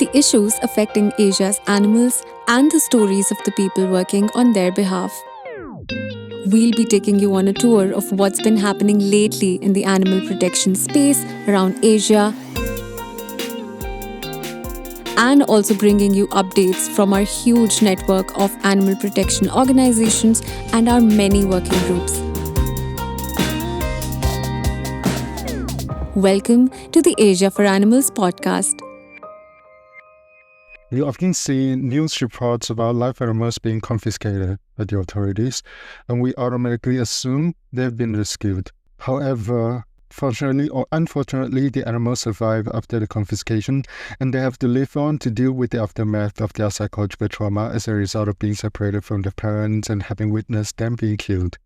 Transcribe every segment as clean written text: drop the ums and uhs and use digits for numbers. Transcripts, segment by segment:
the issues affecting Asia's animals, and the stories of the people working on their behalf. We'll be taking you on a tour of what's been happening lately in the animal protection space around Asia and also bringing you updates from our huge network of animal protection organizations and our many working groups. Welcome to the Asia for Animals podcast. We often see news reports about live animals being confiscated by the authorities, and we automatically assume they've been rescued. However, fortunately or unfortunately, the animals survive after the confiscation, and they have to live on to deal with the aftermath of their psychological trauma as a result of being separated from their parents and having witnessed them being killed.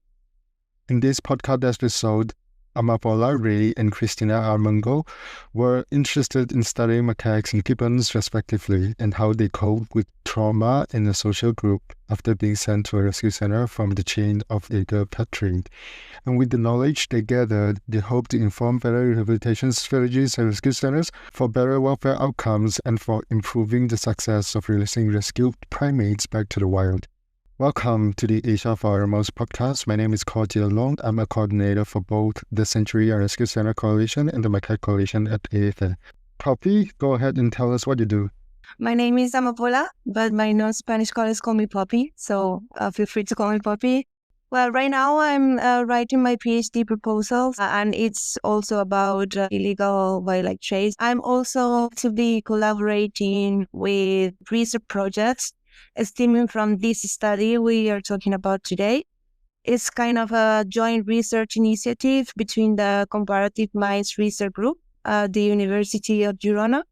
In this podcast episode, Amapola Rey and Cris Armengol were interested in studying macaques and gibbons respectively and how they cope with trauma in a social group after being sent to a rescue center from the chain of illegal pet trade. And with the knowledge they gathered, they hope to inform better rehabilitation strategies at rescue centers for better welfare outcomes and for improving the success of releasing rescued primates back to the wild. Welcome to the Asia for Animals podcast. My name is Cordia Long. I'm a coordinator for both the Sanctuary and Rescue Center Coalition and the Macaque Coalition at AFA. Poppy, go ahead and tell us what you do. My name is Amapola, but my non-Spanish colleagues call me Poppy, so feel free to call me Poppy. Well, right now I'm writing my PhD proposal, and it's also about illegal wildlife trade. I'm also actively collaborating with research projects stemming from this study we are talking about today. It's kind of a joint research initiative between the Comparative Minds Research Group at the University of Girona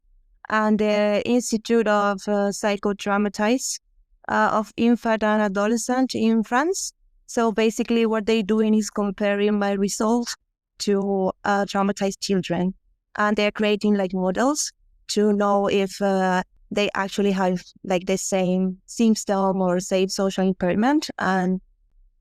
and the Institute of Psychotraumatics of Infant and Adolescent in France. So basically what they're doing is comparing my results to traumatized children. And they're creating like models to know if they actually have like the same symptom or same social impairment, and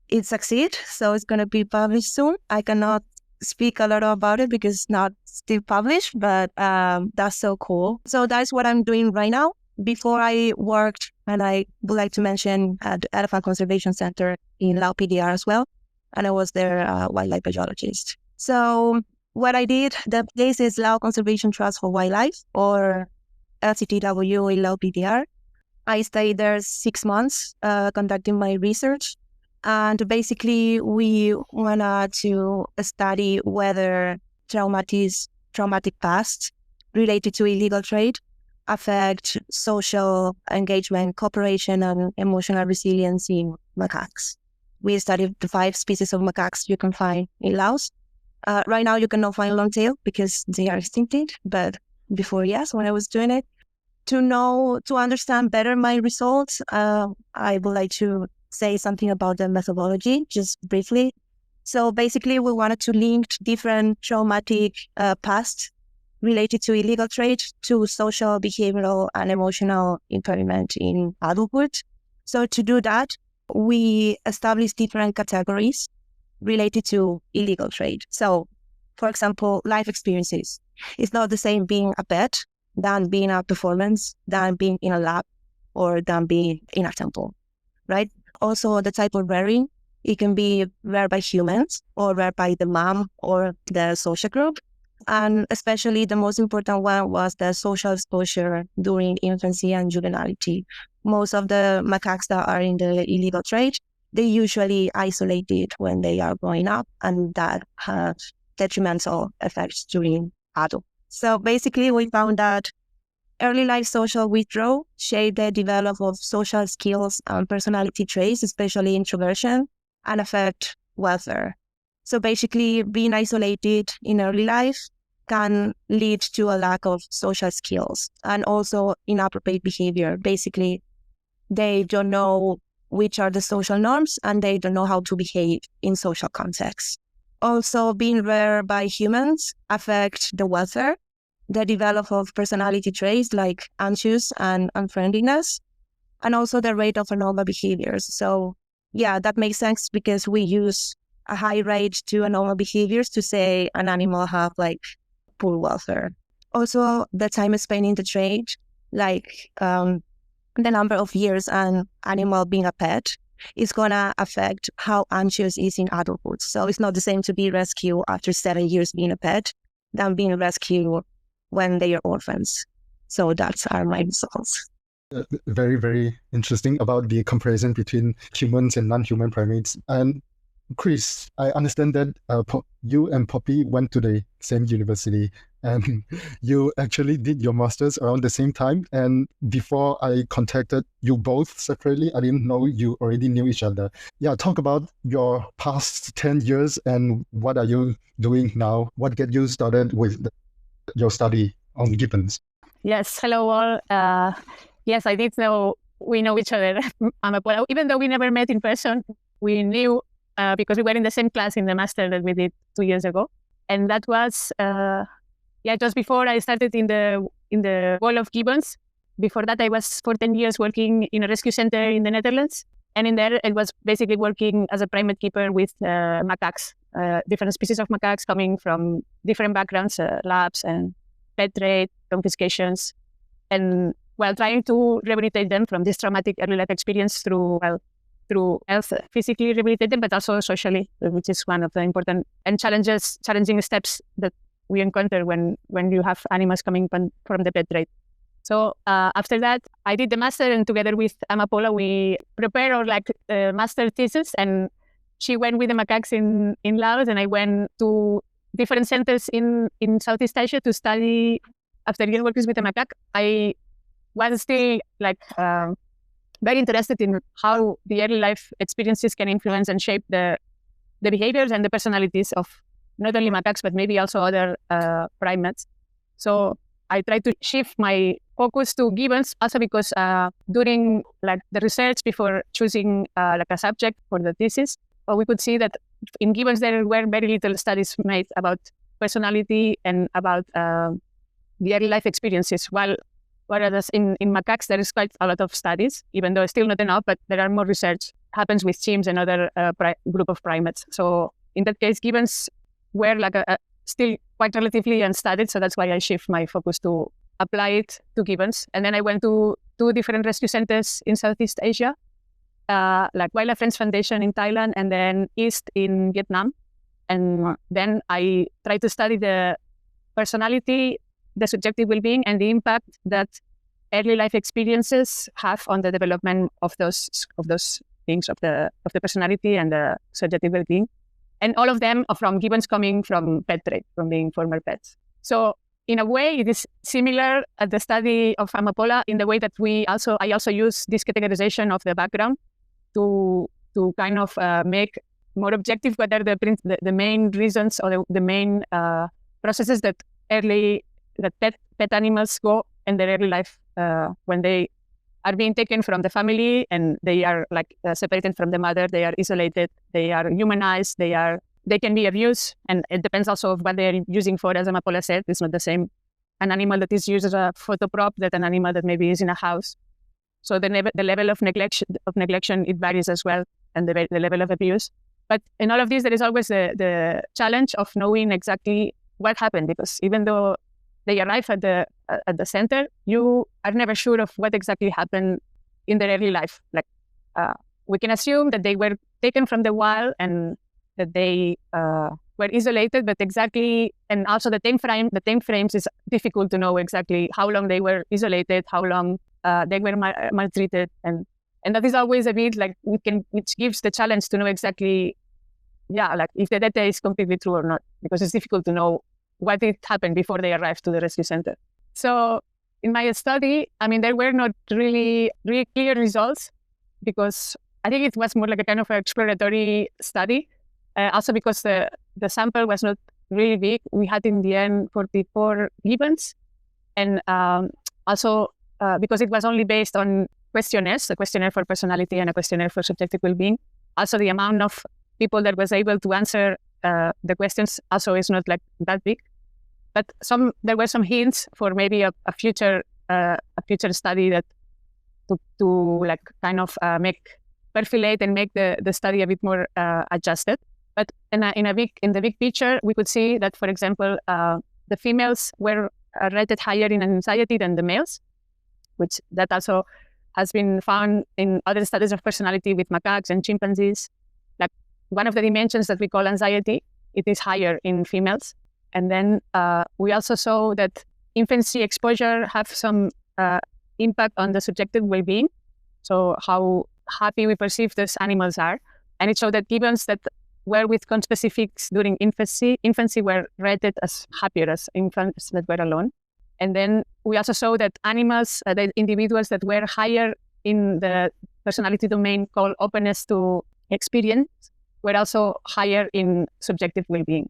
it succeeds. So it's going to be published soon. I cannot speak a lot about it because it's not still published, but that's so cool. So that's what I'm doing right now. Before I worked, and I would like to mention at the Elephant Conservation Center in Lau PDR as well, and I was their wildlife biologist. So what I did, the place is Lau Conservation Trust for Wildlife, or LCTW in Lau PDR. I stayed there 6 months conducting my research. And basically, we wanted to study whether traumatic past related to illegal trade affect social engagement, cooperation, and emotional resilience in macaques. We studied the 5 species of macaques you can find in Laos. Right now, you cannot find longtail because they are extincted, but before, yes, when I was doing it. To understand better my results, I would like to say something about the methodology, just briefly. So basically, we wanted to link different traumatic past related to illegal trade to social, behavioral, and emotional impairment in adulthood. So to do that, we established different categories related to illegal trade. So, for example, life experiences. It's not the same being a pet than being a performance, than being in a lab, or than being in a temple, right? Also, the type of rearing, it can be reared by humans or reared by the mom or the social group. And especially the most important one was the social exposure during infancy and juvenility. Most of the macaques that are in the illegal trade, they usually isolated when they are growing up, and that has detrimental effects during adult. So basically, we found that early life social withdrawal shaped the development of social skills and personality traits, especially introversion, and affect welfare. So basically, being isolated in early life can lead to a lack of social skills and also inappropriate behavior. Basically, they don't know which are the social norms and they don't know how to behave in social contexts. Also, being reared by humans affect the welfare, the development of personality traits like anxious and unfriendliness, and also the rate of abnormal behaviors. So yeah, that makes sense because we use a high rate to abnormal behaviors to say an animal have like poor welfare. Also, the time spent in the trade like the number of years an animal being a pet is gonna affect how anxious is in adulthood. So it's not the same to be rescued after 7 years being a pet than being rescued when they are orphans. So that's are my results. Very, very interesting about the comparison between humans and non-human primates. And Chris, I understand that you and Poppy went to the same university and you actually did your master's around the same time. And before I contacted you both separately, I didn't know you already knew each other. Yeah, talk about your past 10 years and what are you doing now? What get you started with your study on gibbons? Yes, hello all. Yes, I did know we know each other, Amapola. Even though we never met in person, we knew because we were in the same class in the master that we did 2 years ago. And that was, just before I started in the world of gibbons. Before that, I was for 10 years working in a rescue center in the Netherlands. And in there, I was basically working as a primate keeper with macaques, different species of macaques coming from different backgrounds, labs and pet trade, confiscations, and while trying to rehabilitate them from this traumatic early life experience through health, physically rehabilitate them, but also socially, which is one of the important and challenging steps that we encounter when you have animals coming from the pet trade. So after that, I did the master, and together with Amapola, we prepared our master thesis, and she went with the macaques in Laos, and I went to different centers in Southeast Asia to study. After years working with the macaque, I was still very interested in how the early life experiences can influence and shape the behaviors and the personalities of not only macaques, but maybe also other primates. So I tried to shift my focus to gibbons, also because during the research before choosing a subject for the thesis, we could see that in gibbons there were very little studies made about personality and about the early life experiences, whereas in macaques there is quite a lot of studies, even though still not enough, but there are more research happens with chimps and other group of primates. So in that case, gibbons were still quite relatively unstudied, so that's why I shift my focus to apply it to gibbons. And then I went to 2 different rescue centers in Southeast Asia, like Wildlife Friends Foundation in Thailand and then East in Vietnam. And then I tried to study the personality, the subjective well-being, and the impact that early life experiences have on the development of those things of the personality and the subjective well-being. And all of them are from gibbons coming from pet trade, from being former pets. So in a way, it is similar at the study of Amapola in the way that I also use this categorization of the background to kind of make more objective whether the main reasons or the main processes that pet animals go in their early life when they are being taken from the family and they are separated from the mother, they are isolated, they are humanized, they can be abused, and it depends also of what they are using for. As Amapola said, it's not the same an animal that is used as a photo prop that an animal that maybe is in a house. So the level of neglection it varies as well, and the level of abuse. But in all of this, there is always the challenge of knowing exactly what happened, because even though they arrive at the center, you are never sure of what exactly happened in their early life. We can assume that they were taken from the wild and that they were isolated, but exactly, and also the time frames is difficult to know exactly how long they were isolated, how long they were maltreated, and that is always a bit which gives the challenge to know exactly, if the data is completely true or not, because it's difficult to know what did happen before they arrived to the rescue center. So in my study, there were not really clear results, because I think it was more like a kind of exploratory study. Also because the sample was not really big. We had in the end 44 gibbons, and also because it was only based on questionnaires, a questionnaire for personality and a questionnaire for subjective well-being. Also the amount of people that was able to answer the questions also is not that big. But there were some hints for maybe a future study that to make perfilate and make the study a bit more adjusted. But in the big picture, we could see that, for example, the females were rated higher in anxiety than the males. which that also has been found in other studies of personality with macaques and chimpanzees. Like one of the dimensions that we call anxiety, it is higher in females. And then we also saw that infancy exposure have some impact on the subjective well-being. So how happy we perceive those animals are. And it showed that gibbons that were with conspecifics during infancy were rated as happier as infants that were alone. And then we also saw that animals, the individuals that were higher in the personality domain called openness to experience, were also higher in subjective well-being.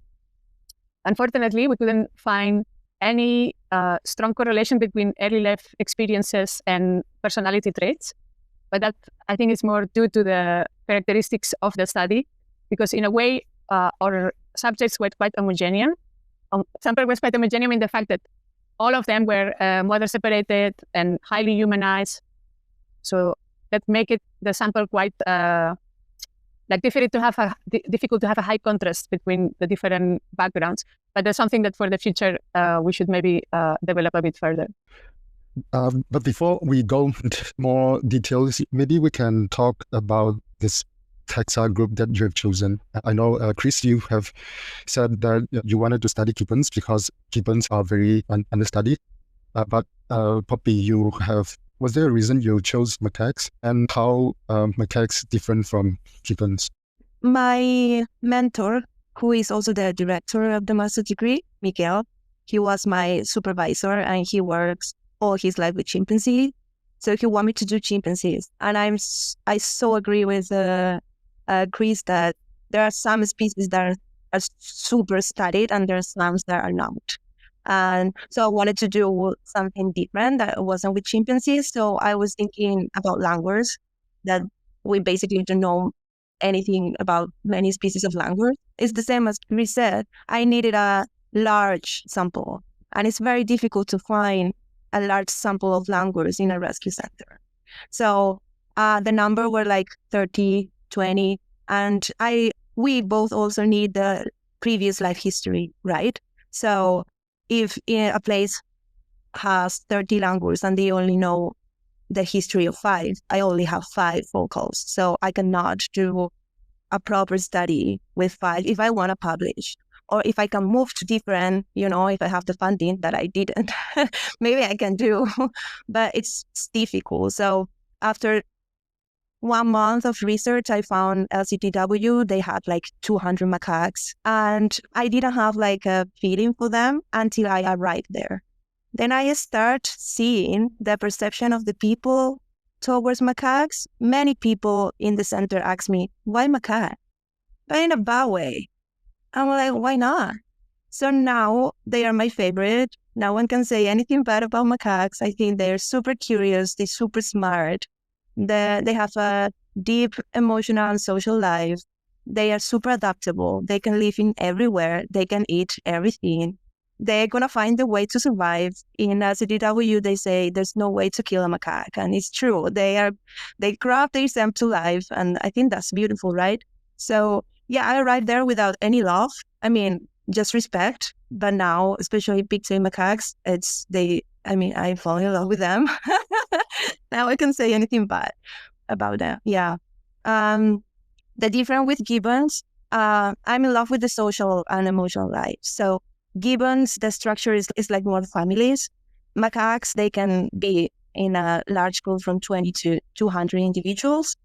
Unfortunately, we couldn't find any strong correlation between early life experiences and personality traits. But that, I think, is more due to the characteristics of the study, because in a way, our subjects were quite homogeneous. Sample was quite homogeneous in the fact that all of them were mother separated and highly humanized. So that make it the sample quite difficult to have a high contrast between the different backgrounds. But that's something that for the future we should maybe develop a bit further. But before we go into more details, maybe we can talk about this taxa group that you have chosen. I know, Cris, you have said that you wanted to study gibbons because gibbons are very understudied. But Poppy, was there a reason you chose macaques, and how macaques different from gibbons? My mentor, who is also the director of the master's degree, Miguel, he was my supervisor and he works all his life with chimpanzees. So he wanted me to do chimpanzees. And I so agree with Cris that there are some species that are super studied and there are some that are not. And so I wanted to do something different that wasn't with chimpanzees. So I was thinking about langurs, that we basically don't know anything about many species of langurs. It's the same as Cris said. I needed a large sample, and it's very difficult to find a large sample of langurs in a rescue center. So the number were like 30, 20, and we both also need the previous life history, right? So if a place has 30 langurs and they only know the history of 5, I only have 5 vocals. So I cannot do a proper study with 5 if I want to publish. Or if I can move to different, if I have the funding that I didn't, maybe I can do, but it's difficult. So after 1 month of research, I found LCTW, they had like 200 macaques, and I didn't have like a feeling for them until I arrived there. Then I start seeing the perception of the people towards macaques. Many people in the center ask me, why macaque? But in a bad way. I'm like, why not? So now they are my favorite. No one can say anything bad about macaques. I think they're super curious. They're super smart. They have a deep emotional and social life. They are super adaptable. They can live in everywhere. They can eat everything. They're going to find a way to survive. In CDW, they say there's no way to kill a macaque. And it's true. They craft themselves to life. And I think that's beautiful, right? So yeah, I arrived there without any love. I mean, just respect. But now, especially pygmy macaques, I fall in love with them. Now I can say anything bad about them. Yeah. The difference with gibbons, I'm in love with the social and emotional life. So gibbons, the structure is like more families. Macaques, they can be in a large group from 20 to 200 individuals.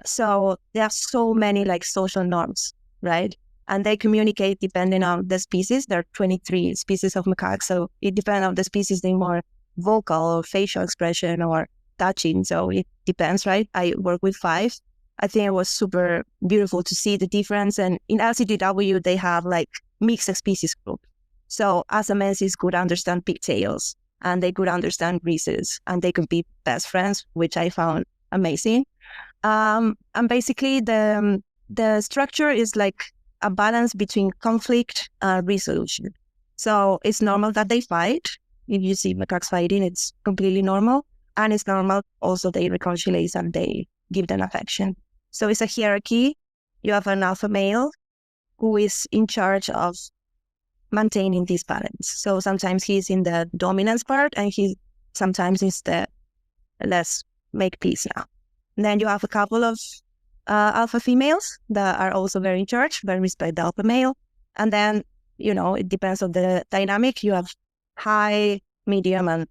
So there are so many like social norms, right? And they communicate depending on the species. There are 23 species of macaques. So it depends on the species, they're more vocal or facial expression or touching. So it depends, right? I work with 5. I think it was super beautiful to see the difference. And in LCDW, they have like mixed species group. So Asamensis could understand pigtails and they could understand grises and they could be best friends, which I found amazing. And basically the structure is like a balance between conflict and resolution. So it's normal that they fight. If you see macaques fighting, it's completely normal. And it's normal also they reconcile and they give them affection. So it's a hierarchy. You have an alpha male who is in charge of maintaining this balance. So sometimes he's in the dominance part and he sometimes is the let's make peace now. And then you have a couple of alpha females that are also very in charge, very respect the alpha male. And then, it depends on the dynamic. You have high, medium, and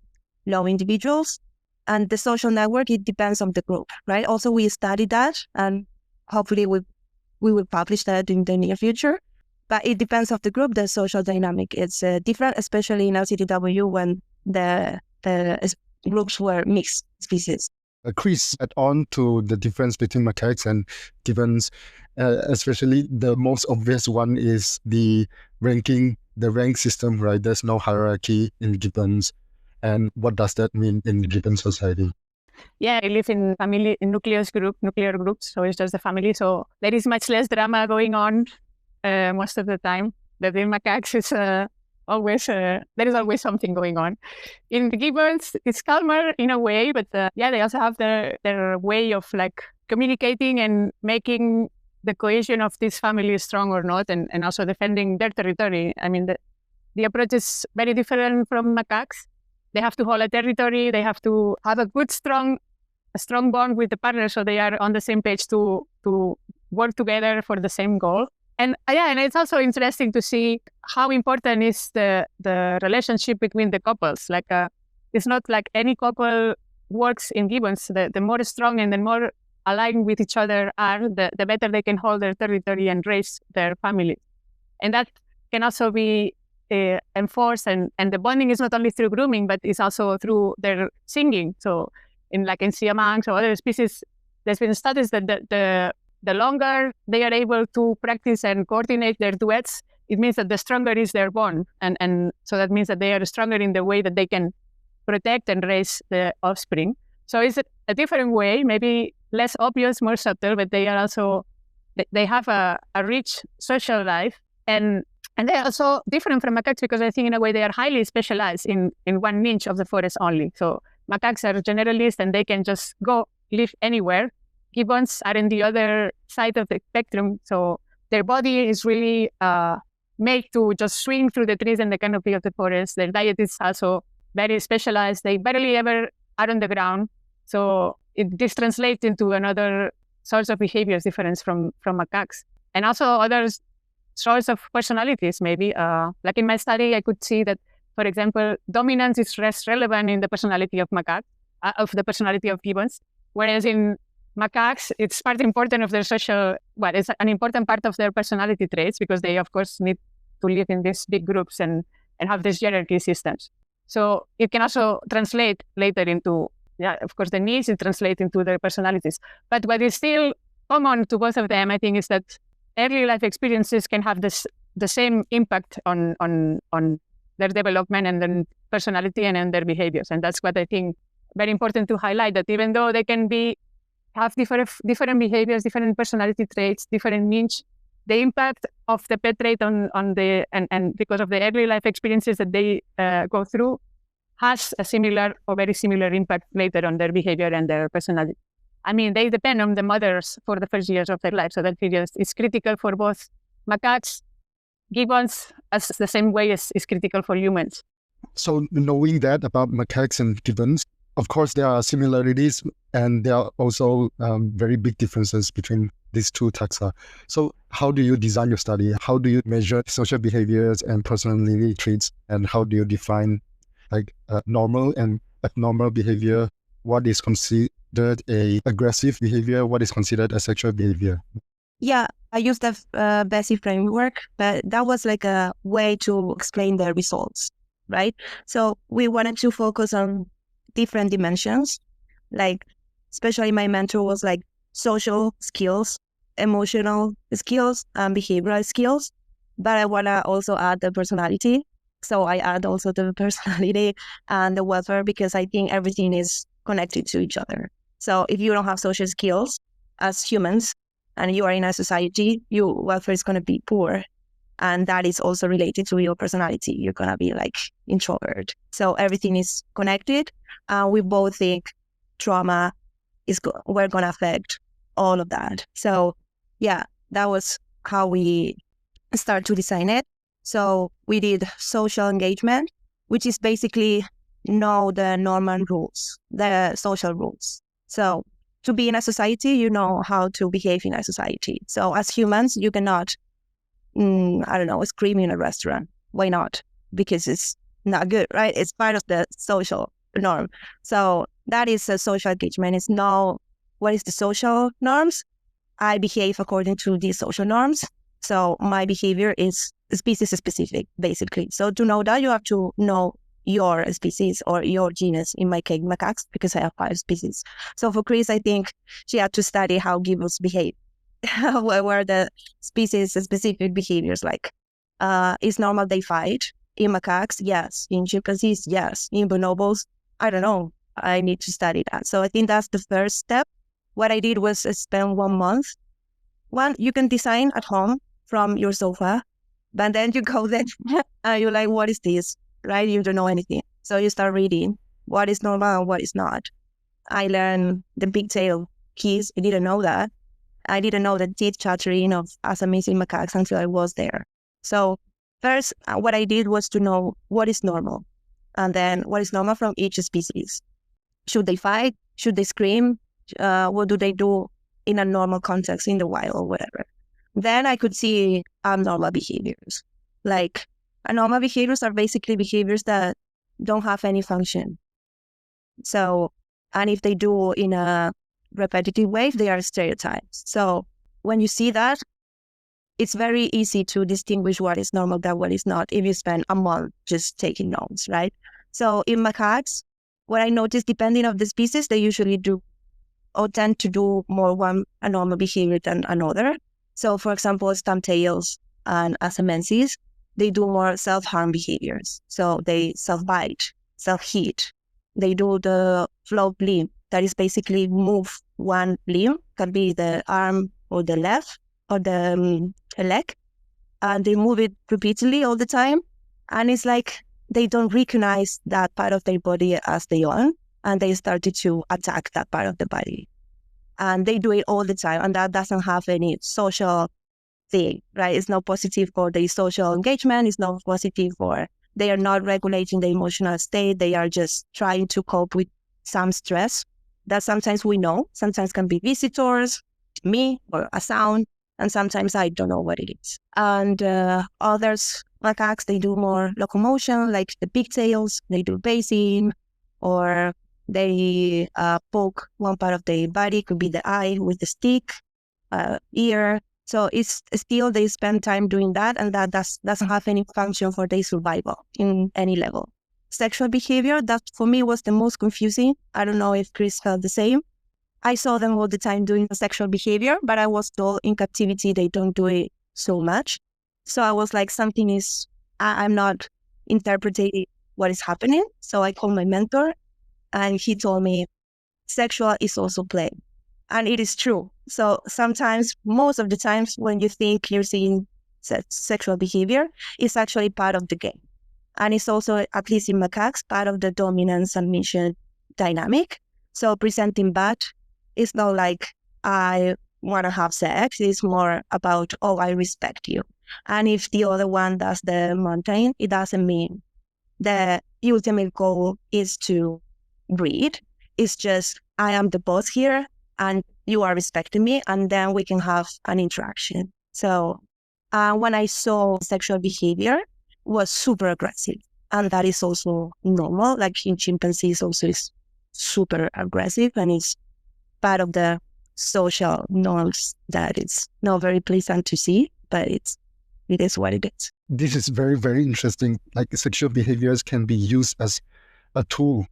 low individuals. And the social network, it depends on the group, right? Also, we studied that, and hopefully we will publish that in the near future. But it depends on the group. The social dynamic is different, especially in LCTW when the groups were mixed species. Cris, add on to the difference between macaques and gibbons, especially the most obvious one is the rank system, right? There's no hierarchy in gibbons. And what does that mean in the gibbon society? Yeah, I live in nuclear groups, so it's just the family. So there is much less drama going on most of the time. That in macaques is there is always something going on. In the gibbons, it's calmer in a way, but they also have their way of like communicating and making the cohesion of this family strong or not, and also defending their territory. I mean, the approach is very different from macaques. They have to hold a territory. They have to have a good, strong bond with the partner, so they are on the same page to work together for the same goal. And it's also interesting to see how important is the relationship between the couples. Like it's not like any couple works in gibbons. The more strong and the more aligned with each other are, the better they can hold their territory and raise their family. And that can also be enforced, and the bonding is not only through grooming, but it's also through their singing. So in sea monks or other species, there's been studies that the longer they are able to practice and coordinate their duets, it means that the stronger is their bond. And so that means that they are stronger in the way that they can protect and raise the offspring. So it's a different way, maybe less obvious, more subtle, but they are also, they have a rich social life. And they're also different from macaques because I think in a way they are highly specialized in one niche of the forest only. So macaques are generalists and they can just go live anywhere. Gibbons are in the other side of the spectrum. So their body is really made to just swing through the trees and the canopy of the forest. Their diet is also very specialized. They barely ever are on the ground. So this translates into another source of behaviors difference from macaques. And also other sorts of personalities, maybe. Like in my study, I could see that, for example, dominance is less relevant in the personality of macaques, of the personality of gibbons, whereas in macaques, it's part important of their it's an important part of their personality traits because they, of course, need to live in these big groups and have these hierarchy systems. So it can also translate later into, of course, the needs, it translates into their personalities. But what is still common to both of them, I think, is that early life experiences can have the same impact on their development and their personality and their behaviors. And that's what I think very important to highlight, that even though they can have different behaviors, different personality traits, different niche, the impact of the pet trait on and because of the early life experiences that they go through has a similar or very similar impact later on their behavior and their personality. I mean, they depend on the mothers for the first years of their life. So that period is critical for both macaques, gibbons, as the same way as is critical for humans. So knowing that about macaques and gibbons, of course, there are similarities and there are also very big differences between these two taxa. So how do you design your study? How do you measure social behaviors and personality traits? And how do you define normal and abnormal behavior? What is considered a aggressive behavior? What is considered a sexual behavior? Yeah, I used the BESI framework, but that was like a way to explain the results, right? So we wanted to focus on different dimensions, like especially my mentor was like social skills, emotional skills, and behavioral skills. But I want to also add the personality. So I add also the personality and the welfare because I think everything is connected to each other. So if you don't have social skills as humans and you are in a society, your welfare is going to be poor. And that is also related to your personality. You're going to be like introvert. So everything is connected. We both think trauma we're going to affect all of that. So yeah, that was how we start to design it. So we did social engagement, which is basically know the normal rules, the social rules. So to be in a society, you know how to behave in a society. So as humans, you cannot, scream in a restaurant. Why not? Because it's not good, right? It's part of the social norm. So that is a social engagement. It's know what is the social norms. I behave according to these social norms. So my behavior is species specific, basically. So to know that, you have to know your species or your genus, in my case, macaques, because I have 5 species. So for Cris, I think she had to study how gibbons behave. What were the species specific behaviors like? Is normal they fight? In macaques, yes. In chimpanzees, yes. In bonobos, I don't know. I need to study that. So I think that's the first step. What I did was spend 1 month. One, you can design at home from your sofa, but then you go there and you're like, what is this? Right? You don't know anything. So you start reading what is normal and what is not. I learned the pigtail keys. I didn't know that. I didn't know the teeth chattering of Assamese macaques until I was there. So first, what I did was to know what is normal, and then what is normal from each species. Should they fight? Should they scream? What do they do in a normal context in the wild or whatever? Then I could see abnormal behaviors. Like abnormal behaviors are basically behaviors that don't have any function. So, and if they do in a repetitive way, they are stereotypes. So when you see that, it's very easy to distinguish what is normal and what is not if you spend a month just taking notes, right? So in macaques, what I noticed, depending on the species, they usually do or tend to do more one abnormal behavior than another. So for example, stump-tails and Asamenses, they do more self-harm behaviors. So they self-bite, self-hit. They do the float limb, that is basically move one limb, can be the arm or the left or the leg, and they move it repeatedly all the time. And it's like they don't recognize that part of their body as their own, and they started to attack that part of the body. And they do it all the time, and that doesn't have any social thing, right? It's not positive for the social engagement. It's not positive for, they are not regulating the emotional state. They are just trying to cope with some stress that sometimes we know, sometimes can be visitors, me, or a sound, and sometimes I don't know what it is. And others, macaques, they do more locomotion, like the pigtails, they do basing, or they poke one part of the body, could be the eye with the stick, ear. So it's still they spend time doing that, and that doesn't have any function for their survival in any level. Sexual behavior, that for me was the most confusing. I don't know if Cris felt the same. I saw them all the time doing sexual behavior, but I was told in captivity they don't do it so much. So I was like, something is, I'm not interpreting what is happening. So I called my mentor, and he told me, sexual is also play. And it is true. So sometimes, most of the times when you think you're seeing sexual behavior, it's actually part of the game. And it's also, at least in macaques, part of the dominance and submission dynamic. So presenting bad is not like, I want to have sex. It's more about, oh, I respect you. And if the other one does the mountain, it doesn't mean the ultimate goal is to breed. It's just, I am the boss here, and you are respecting me, and then we can have an interaction. So when I saw sexual behavior, was super aggressive, and that is also normal. Like in chimpanzees, also is super aggressive, and it's part of the social norms that it's not very pleasant to see, but it is what it is. This is very, very interesting. Like sexual behaviors can be used as a tool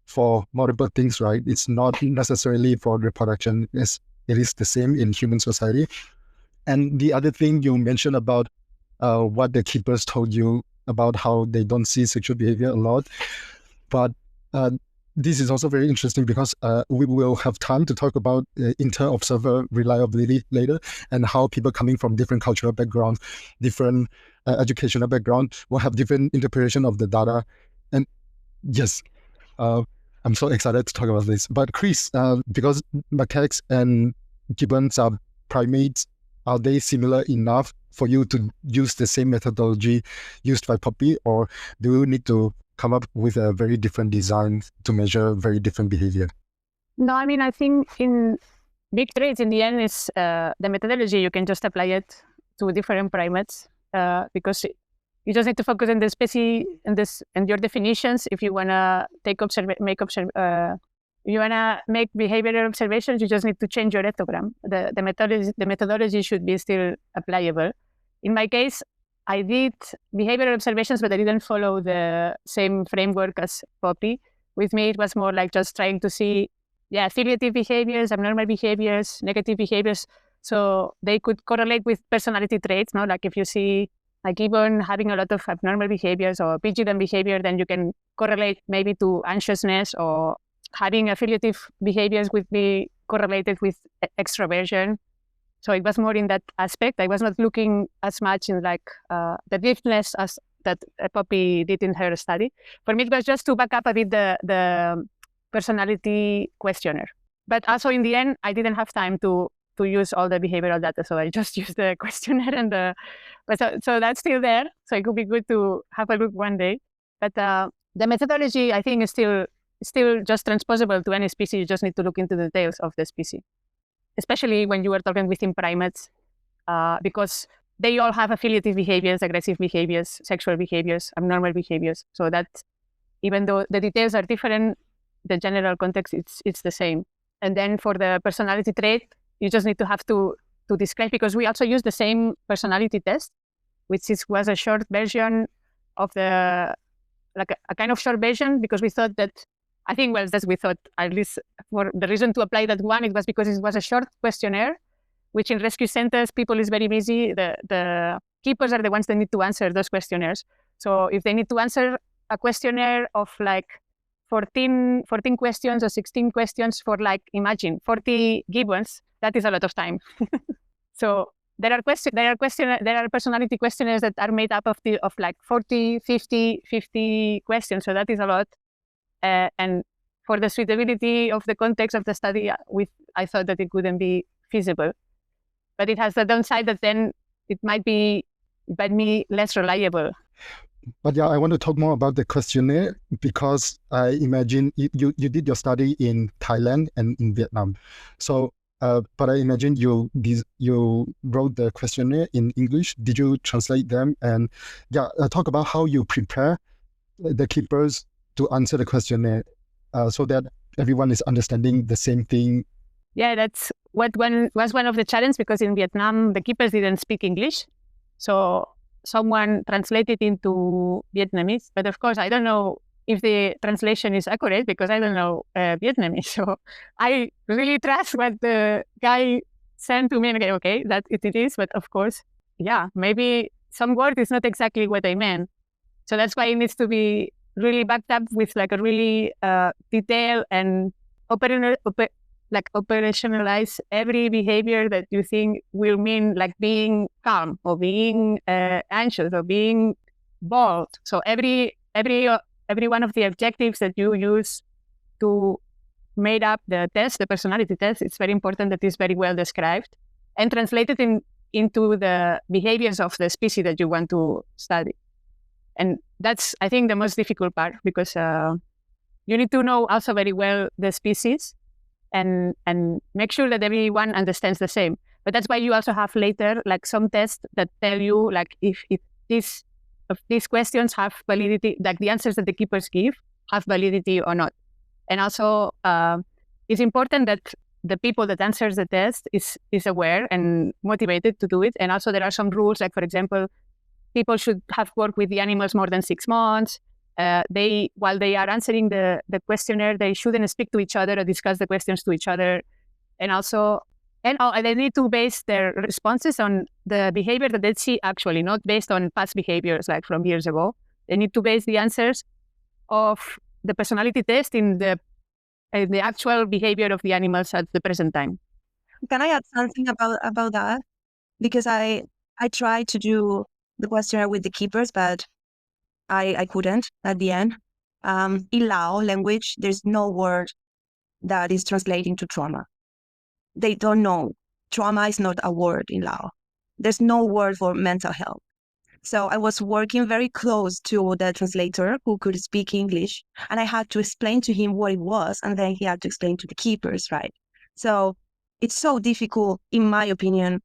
for multiple things, right? It's not necessarily for reproduction. It is the same in human society. And the other thing you mentioned about what the keepers told you about how they don't see sexual behavior a lot. But this is also very interesting because we will have time to talk about inter-observer reliability later, and how people coming from different cultural backgrounds, different educational background will have different interpretation of the data. And yes, I'm so excited to talk about this. But Cris, because macaques and gibbons are primates, are they similar enough for you to use the same methodology used by Poppy, or do you need to come up with a very different design to measure very different behavior? No, I mean, I think in big traits, in the end, is the methodology. You can just apply it to different primates because you just need to focus on the species and your definitions. If you want to you want to make behavioral observations, you just need to change your ethogram. The methodology should be still applicable. In my case, I did behavioral observations, but I didn't follow the same framework as Poppy. With me, it was more like just trying to see, affiliative behaviors, abnormal behaviors, negative behaviors. So they could correlate with personality traits. No, like if you see a gibbon having a lot of abnormal behaviors or vigilant behavior, then you can correlate maybe to anxiousness, or having affiliative behaviors would be correlated with extroversion. So it was more in that aspect. I was not looking as much in like the deepness as that Poppy did in her study. For me, it was just to back up a bit the personality questionnaire. But also in the end, I didn't have time to use all the behavioral data, so I just used the questionnaire and so that's still there. So it could be good to have a look one day. But the methodology, I think, is still just transposable to any species. You just need to look into the details of the species, especially when you are talking within primates, because they all have affiliative behaviors, aggressive behaviors, sexual behaviors, abnormal behaviors. So that even though the details are different, the general context, it's the same. And then for the personality trait, you just need to have to describe, because we also use the same personality test, which was a short version of a kind of short version, because we thought that, I think, well, that's we thought, at least for the reason to apply that one, it was because it was a short questionnaire, which in rescue centers, people is very busy. The keepers are the ones that need to answer those questionnaires. So if they need to answer a questionnaire of like 14 questions or 16 questions for, like, imagine 40 gibbons, that is a lot of time. So there are personality questionnaires that are made up of like 40, 50 questions. So that is a lot. And for the suitability of the context of the study, I thought that it couldn't be feasible. But it has the downside that then it might be less reliable. But I want to talk more about the questionnaire, because I imagine you did your study in Thailand and in Vietnam. So, but I imagine you wrote the questionnaire in English. Did you translate them? And talk about how you prepare the keepers to answer the questionnaire, so that everyone is understanding the same thing. Yeah, that's was one of the challenges, because in Vietnam, the keepers didn't speak English. So someone translated into Vietnamese. But of course, I don't know if the translation is accurate, because I don't know Vietnamese. So I really trust what the guy sent to me, and okay, that it is. But of course, maybe some word is not exactly what I meant. So that's why it needs to be really backed up with like a really detailed and operationalize every behavior that you think will mean, like being calm or being anxious or being bold. So every one of the objectives that you use to make up the test, the personality test, it's very important that it's very well described and translated into the behaviors of the species that you want to study. And that's, I think, the most difficult part, because you need to know also very well the species and make sure that everyone understands the same. But that's why you also have later like some tests that tell you like if these questions have validity, like the answers that the keepers give have validity or not. And also it's important that the people that answers the test is aware and motivated to do it. And also there are some rules, like for example, people should have worked with the animals more than 6 months. While they are answering the questionnaire, they shouldn't speak to each other or discuss the questions to each other. And also, they need to base their responses on the behavior that they see actually, not based on past behaviors like from years ago. They need to base the answers of the personality test in the actual behavior of the animals at the present time. Can I add something about that? Because I tried to do the questionnaire with the keepers, but I couldn't at the end. In Lao language, there's no word that is translating to trauma. They don't know. Trauma is not a word in Lao. There's no word for mental health. So I was working very close to the translator who could speak English, and I had to explain to him what it was, and then he had to explain to the keepers, right? So it's so difficult, in my opinion,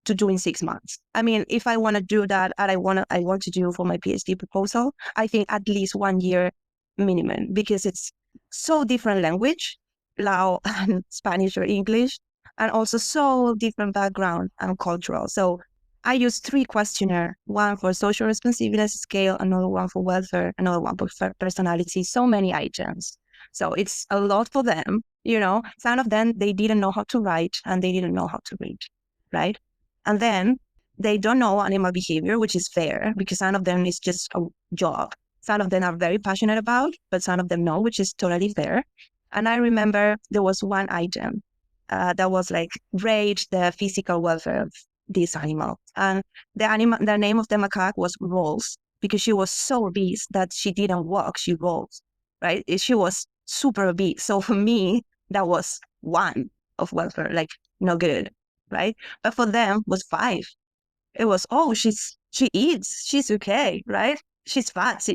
to do in 6 months. I mean, if I want to do that, and I want to do for my PhD proposal, I think at least 1 year minimum, because it's so different language, Lao and Spanish or English, and also so different background and cultural. So I use 3 questionnaires, one for social responsiveness scale, another one for welfare, another one for personality, so many items. So it's a lot for them, Some of them, they didn't know how to write and they didn't know how to read, right? And then they don't know animal behavior, which is fair because some of them is just a job. Some of them are very passionate about, but some of them know, which is totally fair. And I remember there was one item that was like rate the physical welfare of this animal. And the name of the macaque was Rolls, because she was so obese that she didn't walk, she rolls, right? She was super obese. So for me, that was 1 of welfare, like no good, right? But for them was 5. It was, she eats, she's okay, right? She's fat,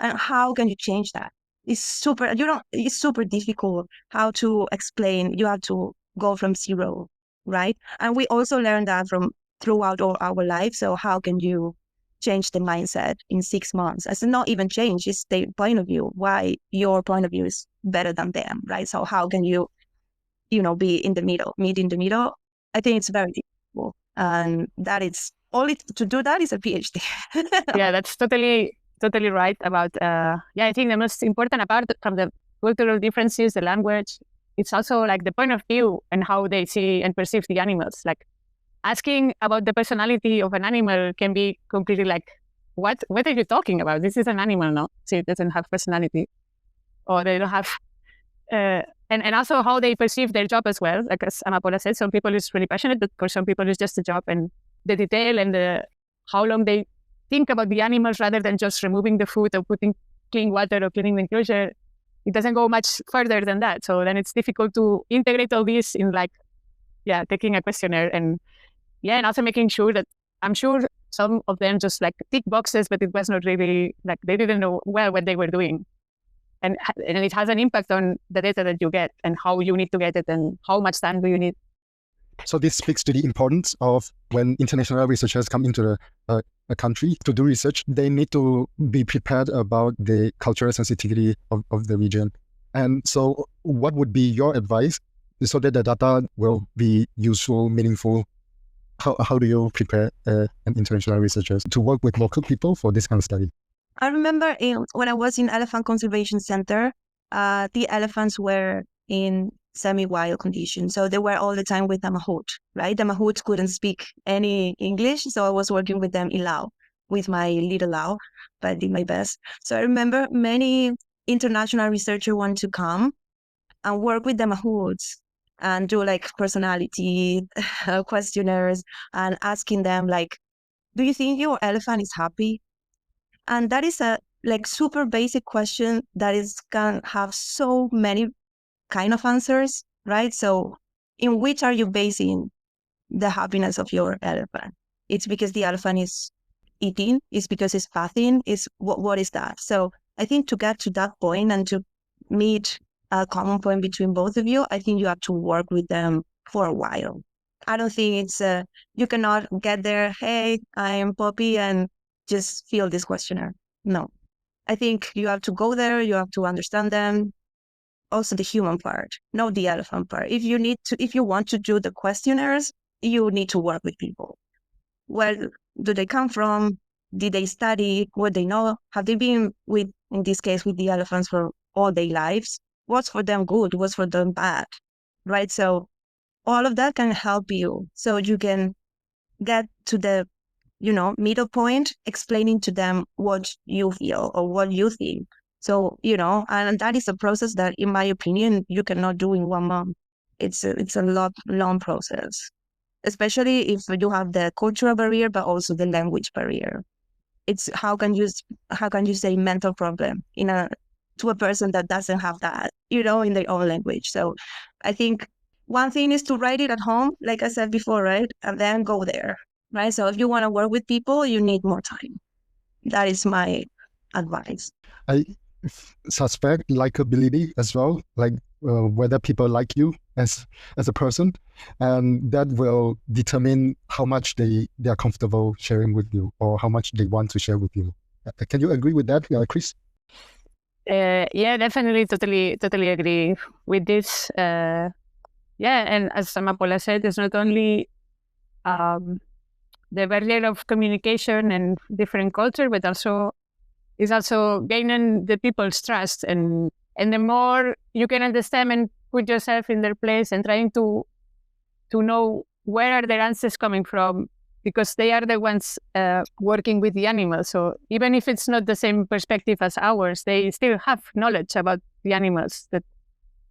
and how can you change that? It's super difficult how to explain. You have to go from 0, right? And we also learned that from throughout all our life. So how can you change the mindset in 6 months? It's not even change, it's their point of view, why your point of view is better than them, right? So how can you, be in the middle, meet in the middle? I think it's very difficult. And that is only to do that is a PhD. Yeah, that's totally right about, I think the most important apart from the cultural differences, the language, it's also like the point of view and how they see and perceive the animals. Like asking about the personality of an animal can be completely like, what are you talking about? This is an animal, no? So it doesn't have personality, or they don't have, and also how they perceive their job as well. Like as Amapola said, some people is really passionate, but for some people it's just a job, and the detail and how long they think about the animals rather than just removing the food or putting clean water or cleaning the enclosure, it doesn't go much further than that. So then it's difficult to integrate all this in taking a questionnaire and also making sure that, I'm sure some of them just like tick boxes, but it was not really like they didn't know well what they were doing. And it has an impact on the data that you get and how you need to get it and how much time do you need. So this speaks to the importance of when international researchers come into a country to do research, they need to be prepared about the cultural sensitivity of the region. And so what would be your advice so that the data will be useful, meaningful? How do you prepare an international researchers to work with local people for this kind of study? I remember when I was in Elephant Conservation Center, the elephants were in semi-wild conditions. So they were all the time with the mahout, right? The mahouts couldn't speak any English. So I was working with them in Lao, with my little Lao, but I did my best. So I remember many international researchers want to come and work with the mahouts and do like personality questionnaires and asking them like, do you think your elephant is happy? And that is a like super basic question that is can have so many kind of answers, right? So in which are you basing the happiness of your elephant? It's because the elephant is eating, it's because it's bathing, is what is that? So I think to get to that point and to meet a common point between both of you, I think you have to work with them for a while. I don't think it's you cannot get there, hey, I am Poppy, and just fill this questionnaire. No. I think you have to go there, you have to understand them. Also the human part, not the elephant part. If you want to do the questionnaires, you need to work with people. Where do they come from? Did they study? What they know? Have they been in this case, with the elephants for all their lives? What's for them good? What's for them bad? Right? So all of that can help you. So you can get to the, middle point, explaining to them what you feel or what you think. So, and that is a process that, in my opinion, you cannot do in 1 month. It's a long process, especially if you have the cultural barrier, but also the language barrier. It's how can you say mental problem to a person that doesn't have that, in their own language. So I think one thing is to write it at home, like I said before, right? And then go there. right? So if you want to work with people, you need more time. That is my advice. I suspect likability as well, like whether people like you as a person, and that will determine how much they are comfortable sharing with you or how much they want to share with you. Can you agree with that, Chris? Yeah, definitely, totally agree with this. Yeah, and as Amapola said, it's not only the barrier of communication and different culture, but also is also gaining the people's trust, and the more you can understand and put yourself in their place and trying to know where are their answers coming from, because they are the ones working with the animals. So even if it's not the same perspective as ours, they still have knowledge about the animals that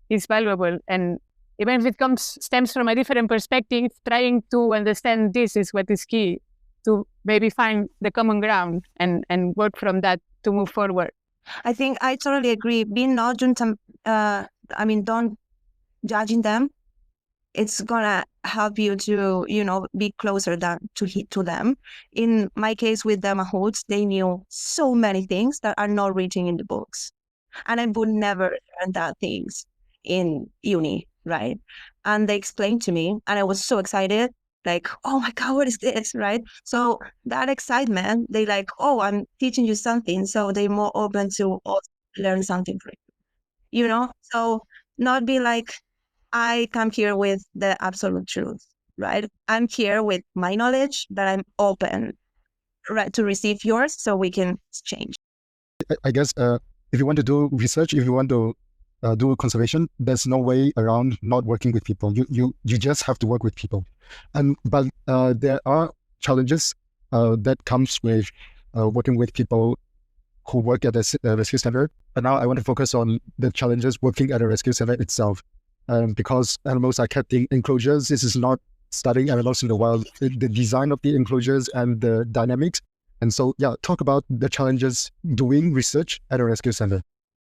is valuable. And even if it stems from a different perspective, trying to understand this is what is key to maybe find the common ground and work from that to move forward. I think I totally agree. Being not don't judging them. It's gonna help you to, be closer to them. In my case with the mahouts, they knew so many things that are not written in the books, and I would never learn that things in uni, right? And they explained to me, and I was so excited, like, oh my God, what is this, right? So that excitement, they like, oh, I'm teaching you something, so they're more open to also learn something from you, So not be like, I come here with the absolute truth, right? I'm here with my knowledge, but I'm open, right, to receive yours so we can exchange. I guess if you want to do research, if you want to do conservation, there's no way around not working with people. You just have to work with people, but there are challenges that comes with working with people who work at a rescue center. But now I want to focus on the challenges working at a rescue center itself. Because animals are kept in enclosures. This is not studying animals in the wild, the design of the enclosures and the dynamics. And so, yeah, talk about the challenges doing research at a rescue center.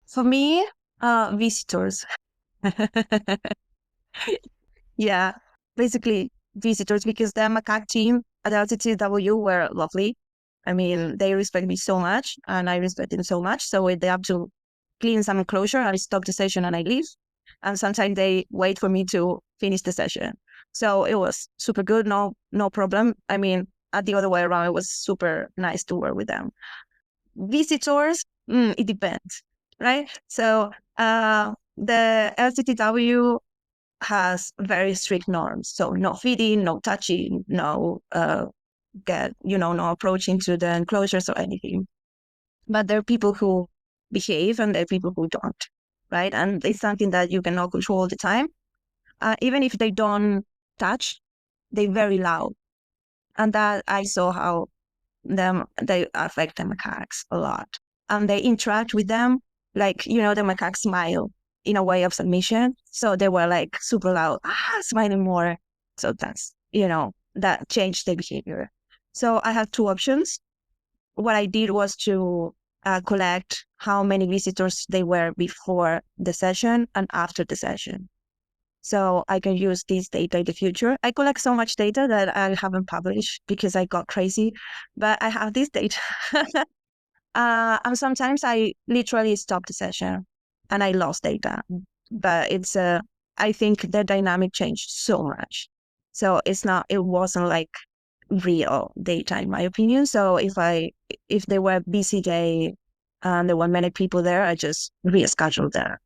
For me, visitors. Yeah, basically visitors, because the macaque team at LTTW were lovely. I mean, they respect me so much and I respect them so much. So if they have to clean some enclosure, I stop the session and I leave. And sometimes they wait for me to finish the session. So it was super good, no problem. I mean, at the other way around, it was super nice to work with them. Visitors, it depends, right? So the LCTW has very strict norms. So no feeding, no touching, no no approaching to the enclosures or anything. But there are people who behave and there are people who don't, right? And it's something that you cannot control all the time. Even if they don't touch, they're very loud. And that I saw how they affect the macaques a lot. And they interact with them, like, the macaques smile in a way of submission. So they were like super loud, smiling more. So that's, that changed their behavior. So I had two options. What I did was to collect how many visitors they were before the session and after the session. So I can use this data in the future. I collect so much data that I haven't published because I got crazy, but I have this data. And sometimes I literally stop the session and I lost data. But I think the dynamic changed so much. So it wasn't like real data in my opinion. So if there were busy day and there were many people there, I just rescheduled that.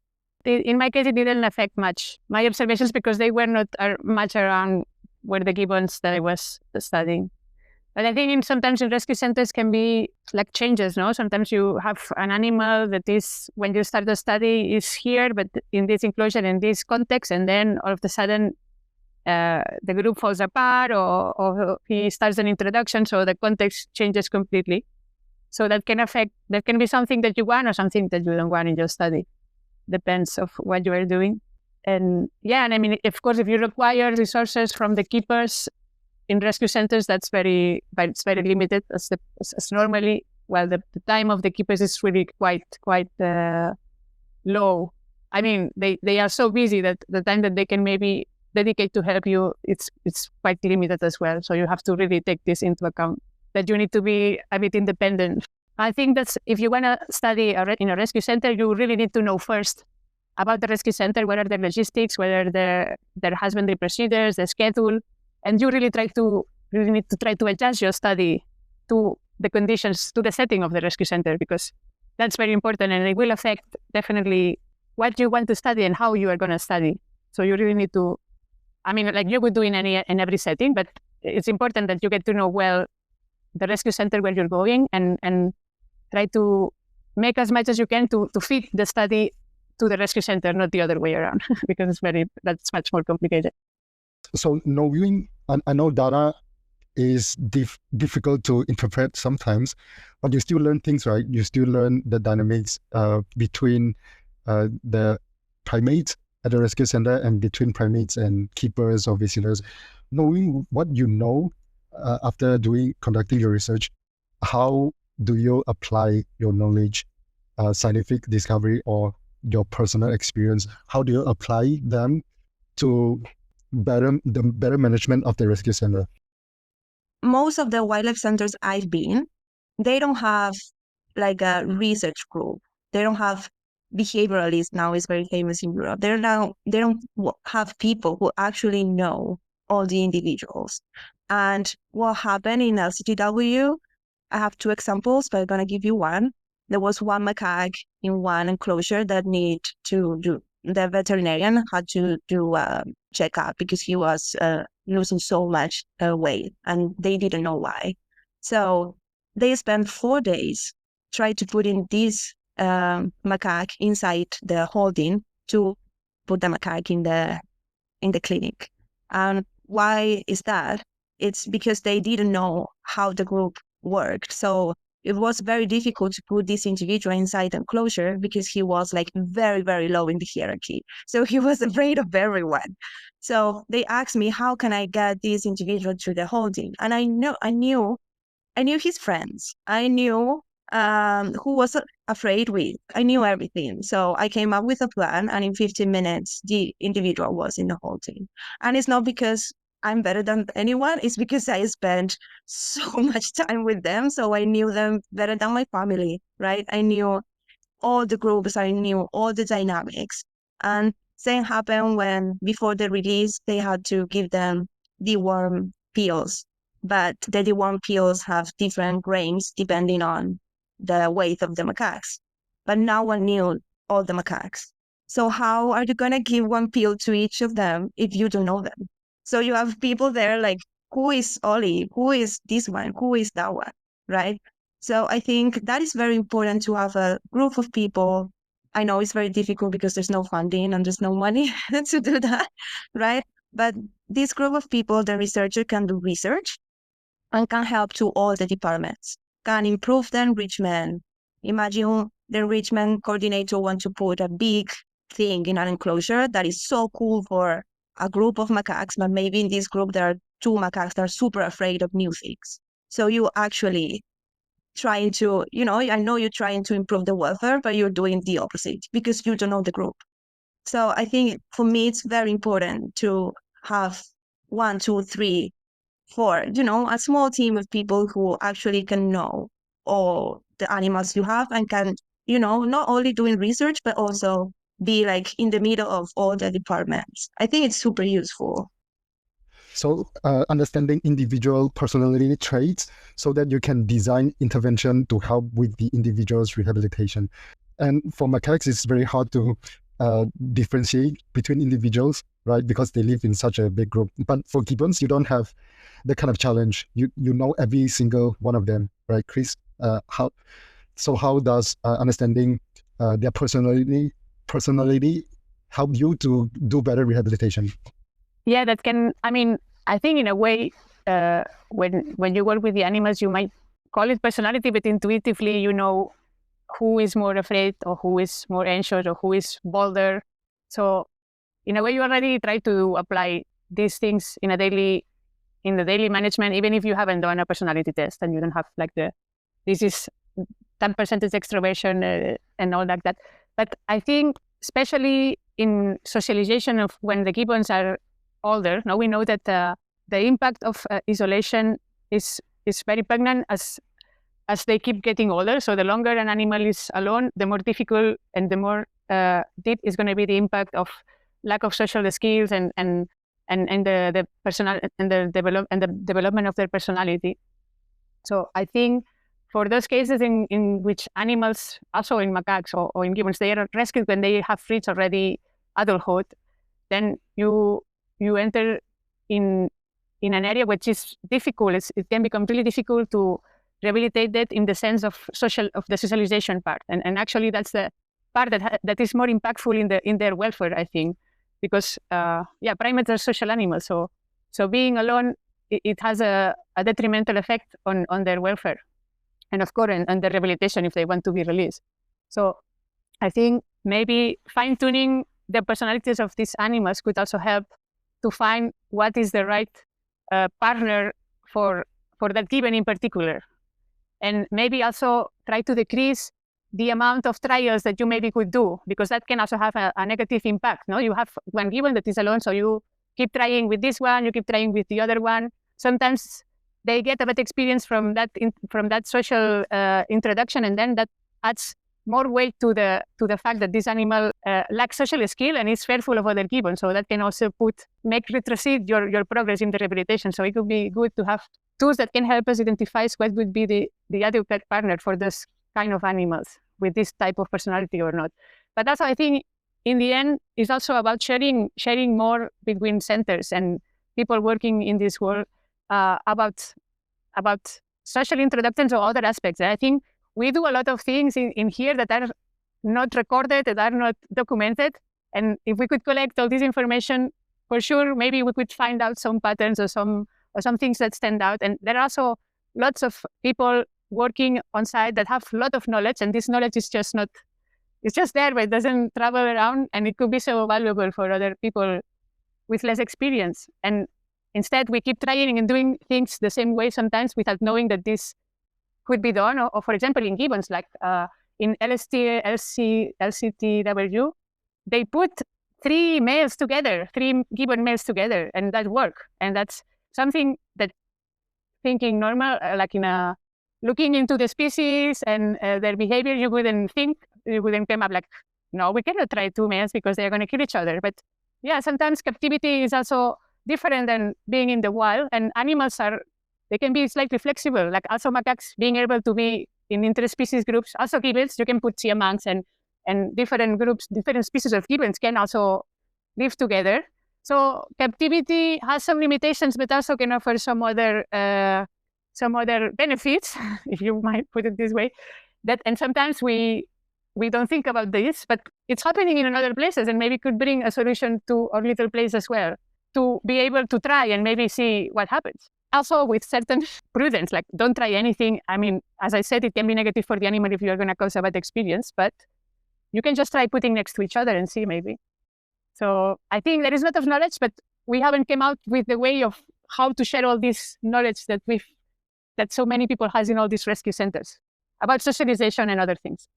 In my case, it didn't affect much my observations because they were not much around where the gibbons that I was studying. But I think sometimes in rescue centers can be like changes, no? Sometimes you have an animal that is, when you start the study, is here, but in this enclosure, in this context, and then all of a sudden the group falls apart or he starts an introduction, so the context changes completely. So that can be something that you want or something that you don't want in your study. Depends of what you are doing. And yeah, and I mean, of course, if you require resources from the keepers in rescue centers, it's very limited as normally. Well, the time of the keepers is really quite low. I mean, they are so busy that the time that they can maybe dedicate to help you, it's quite limited as well. So you have to really take this into account, that you need to be a bit independent. I think that's, if you want to study in a rescue center, you really need to know first about the rescue center, what are the logistics, what are their husbandry procedures, the schedule, and you really need to try to adjust your study to the conditions, to the setting of the rescue center, because that's very important, and it will affect definitely what you want to study and how you are going to study. So you really need to, I mean, like you would do in every setting, but it's important that you get to know well the rescue center where you're going, and try to make as much as you can to fit the study to the rescue center, not the other way around, because that's much more complicated. So knowing, I know data is difficult to interpret sometimes, but you still learn things, right? You still learn the dynamics between the primates at the rescue center and between primates and keepers or visitors. Knowing what you know after conducting your research, how do you apply your knowledge, scientific discovery, or your personal experience? How do you apply them to the better management of the rescue center? Most of the wildlife centers I've been, they don't have like a research group. They don't have behavioralists. Now is very famous in Europe. They don't have people who actually know all the individuals. And what happened in LCTW, I have two examples, but I'm gonna give you one. There was one macaque in one enclosure that the veterinarian had to do a checkup because he was losing so much weight, and they didn't know why. So they spent 4 days trying to put in this macaque inside the holding to put the macaque in the clinic. And why is that? It's because they didn't know how the group worked. So it was very difficult to put this individual inside the enclosure because he was like very, very low in the hierarchy. So he was afraid of everyone. So they asked me, how can I get this individual to the holding? And I knew his friends. I knew who was afraid with. I knew everything. So I came up with a plan, and in 15 minutes, the individual was in the holding. And it's not because I'm better than anyone, it's because I spent so much time with them. So I knew them better than my family, right? I knew all the groups, I knew all the dynamics. And same happened when before the release, they had to give them deworm pills. But the deworm pills have different grains depending on the weight of the macaques. But no one knew all the macaques. So how are you going to give one pill to each of them if you don't know them? So you have people there like, who is Ollie? Who is this one? Who is that one? Right? So I think that is very important to have a group of people. I know it's very difficult because there's no funding and there's no money to do that, right? But this group of people, the researcher can do research and can help to all the departments, can improve the enrichment. Imagine the enrichment coordinator want to put a big thing in an enclosure that is so cool for a group of macaques, but maybe in this group there are 2 macaques that are super afraid of new things. So you actually trying to, I know you're trying to improve the welfare, but you're doing the opposite because you don't know the group. So I think for me, it's very important to have 1, 2, 3, 4, a small team of people who actually can know all the animals you have and can, not only doing research, but also be like in the middle of all the departments. I think it's super useful. So understanding individual personality traits so that you can design intervention to help with the individual's rehabilitation. And for macaques, it's very hard to differentiate between individuals, right? Because they live in such a big group. But for gibbons, you don't have the kind of challenge. You know every single one of them, right, Cris? How does understanding their personality help you to do better rehabilitation? Yeah, I think in a way, when you work with the animals, you might call it personality, but intuitively, you know who is more afraid or who is more anxious or who is bolder. So in a way, you already try to apply these things in the daily management, even if you haven't done a personality test and you don't have like this is 10% extroversion and all like that. But I think especially in socialization of when the gibbons are older, now we know that the impact of isolation is very pregnant as they keep getting older. So the longer an animal is alone, the more difficult and the more deep is going to be the impact of lack of social skills and the personal and the development of their personality. So I think for those cases in which animals, also in macaques or in gibbons, they are rescued when they have reached already adulthood, then you enter in an area which is difficult. It can be completely difficult to rehabilitate that in the sense of the socialization part, and actually that's the part that is more impactful in their welfare, I think, because primates are social animals, so being alone it has a detrimental effect on their welfare, and of course and their rehabilitation if they want to be released. So I think maybe fine-tuning the personalities of these animals could also help to find what is the right partner for that gibbon in particular. And maybe also try to decrease the amount of trials that you maybe could do, because that can also have a negative impact. No, you have one gibbon that is alone, so you keep trying with this one, you keep trying with the other one. Sometimes they get a bad experience from that social introduction, and then that adds more weight to the fact that this animal lacks social skill and is fearful of other gibbons. So that can also make retrocede your progress in the rehabilitation. So it could be good to have tools that can help us identify what would be the adequate partner for this kind of animals with this type of personality or not. But also I think in the end it's also about sharing more between centers and people working in this world about social introductions or other aspects. I think we do a lot of things in here that are not recorded, that are not documented. And if we could collect all this information, for sure, maybe we could find out some patterns or some things that stand out. And there are also lots of people working on site that have a lot of knowledge, and this knowledge is just there, but it doesn't travel around, and it could be so valuable for other people with less experience. And instead, we keep trying and doing things the same way sometimes without knowing that this could be done. Or for example, in gibbons, like in LCTW, they put three gibbon males together, and that work. And that's something that thinking normal, like looking into the species and their behavior, you wouldn't come up like, no, we cannot try two males because they're going to kill each other. But yeah, sometimes captivity is also different than being in the wild, and animals they can be slightly flexible, like also macaques being able to be in interspecies groups. Also gibbons, you can put siamangs and different groups, different species of gibbons can also live together. So captivity has some limitations, but also can offer some other benefits, if you might put it this way. And sometimes we don't think about this, but it's happening in other places, and maybe could bring a solution to our little place as well, to be able to try and maybe see what happens. Also with certain prudence, like don't try anything. I mean, as I said, it can be negative for the animal if you're going to cause a bad experience, but you can just try putting next to each other and see maybe. So I think there is a lot of knowledge, but we haven't come out with the way of how to share all this knowledge that so many people has in all these rescue centers about socialization and other things.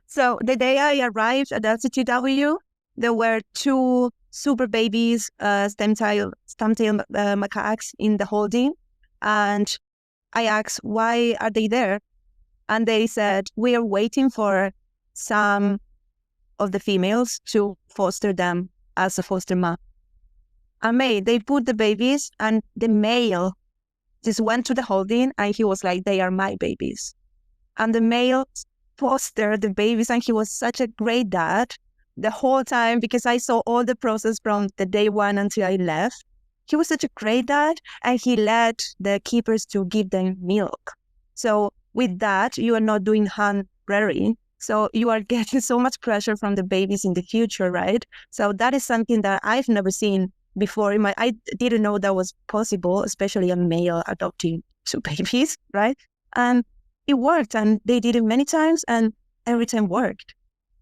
So the day I arrived at LCTW, there were two super babies, stem-tail macaques in the holding. And I asked, why are they there? And they said, we are waiting for some of the females to foster them as a foster mom. And they put the babies, and the male just went to the holding, and he was like, they are my babies. And the male fostered the babies, and he was such a great dad the whole time, because I saw all the process from the day one until I left. He was such a great dad, and he let the keepers to give them milk. So with that, you are not doing hand rearing. So you are getting so much pressure from the babies in the future, right? So that is something that I've never seen before. I didn't know that was possible, especially a male adopting two babies, right? And it worked, and they did it many times, and every time worked,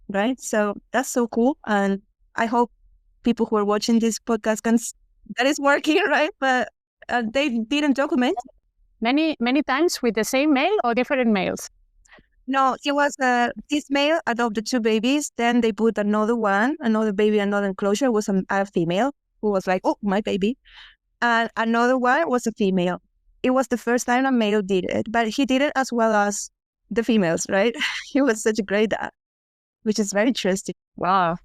right? So that's so cool. And I hope people who are watching this podcast that is working, right? But they didn't document. Many times with the same male or different males? No, it was this male adopted two babies. Then they put another baby, another enclosure, was a female. who was like, oh, my baby. And another one was a female. It was the first time a male did it, but he did it as well as the females, right? He was such a great dad, which is very interesting. Wow.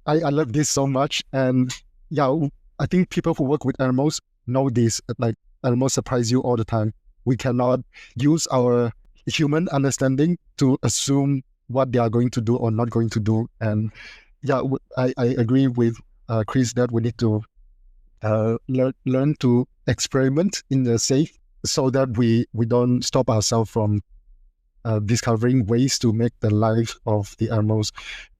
I love this so much. And yeah, I think people who work with animals know this. Like, animals surprise you all the time. We cannot use our human understanding to assume what they are going to do or not going to do. And yeah, I agree with Cris that we need to learn to experiment in the safe, so that we don't stop ourselves from discovering ways to make the life of the animals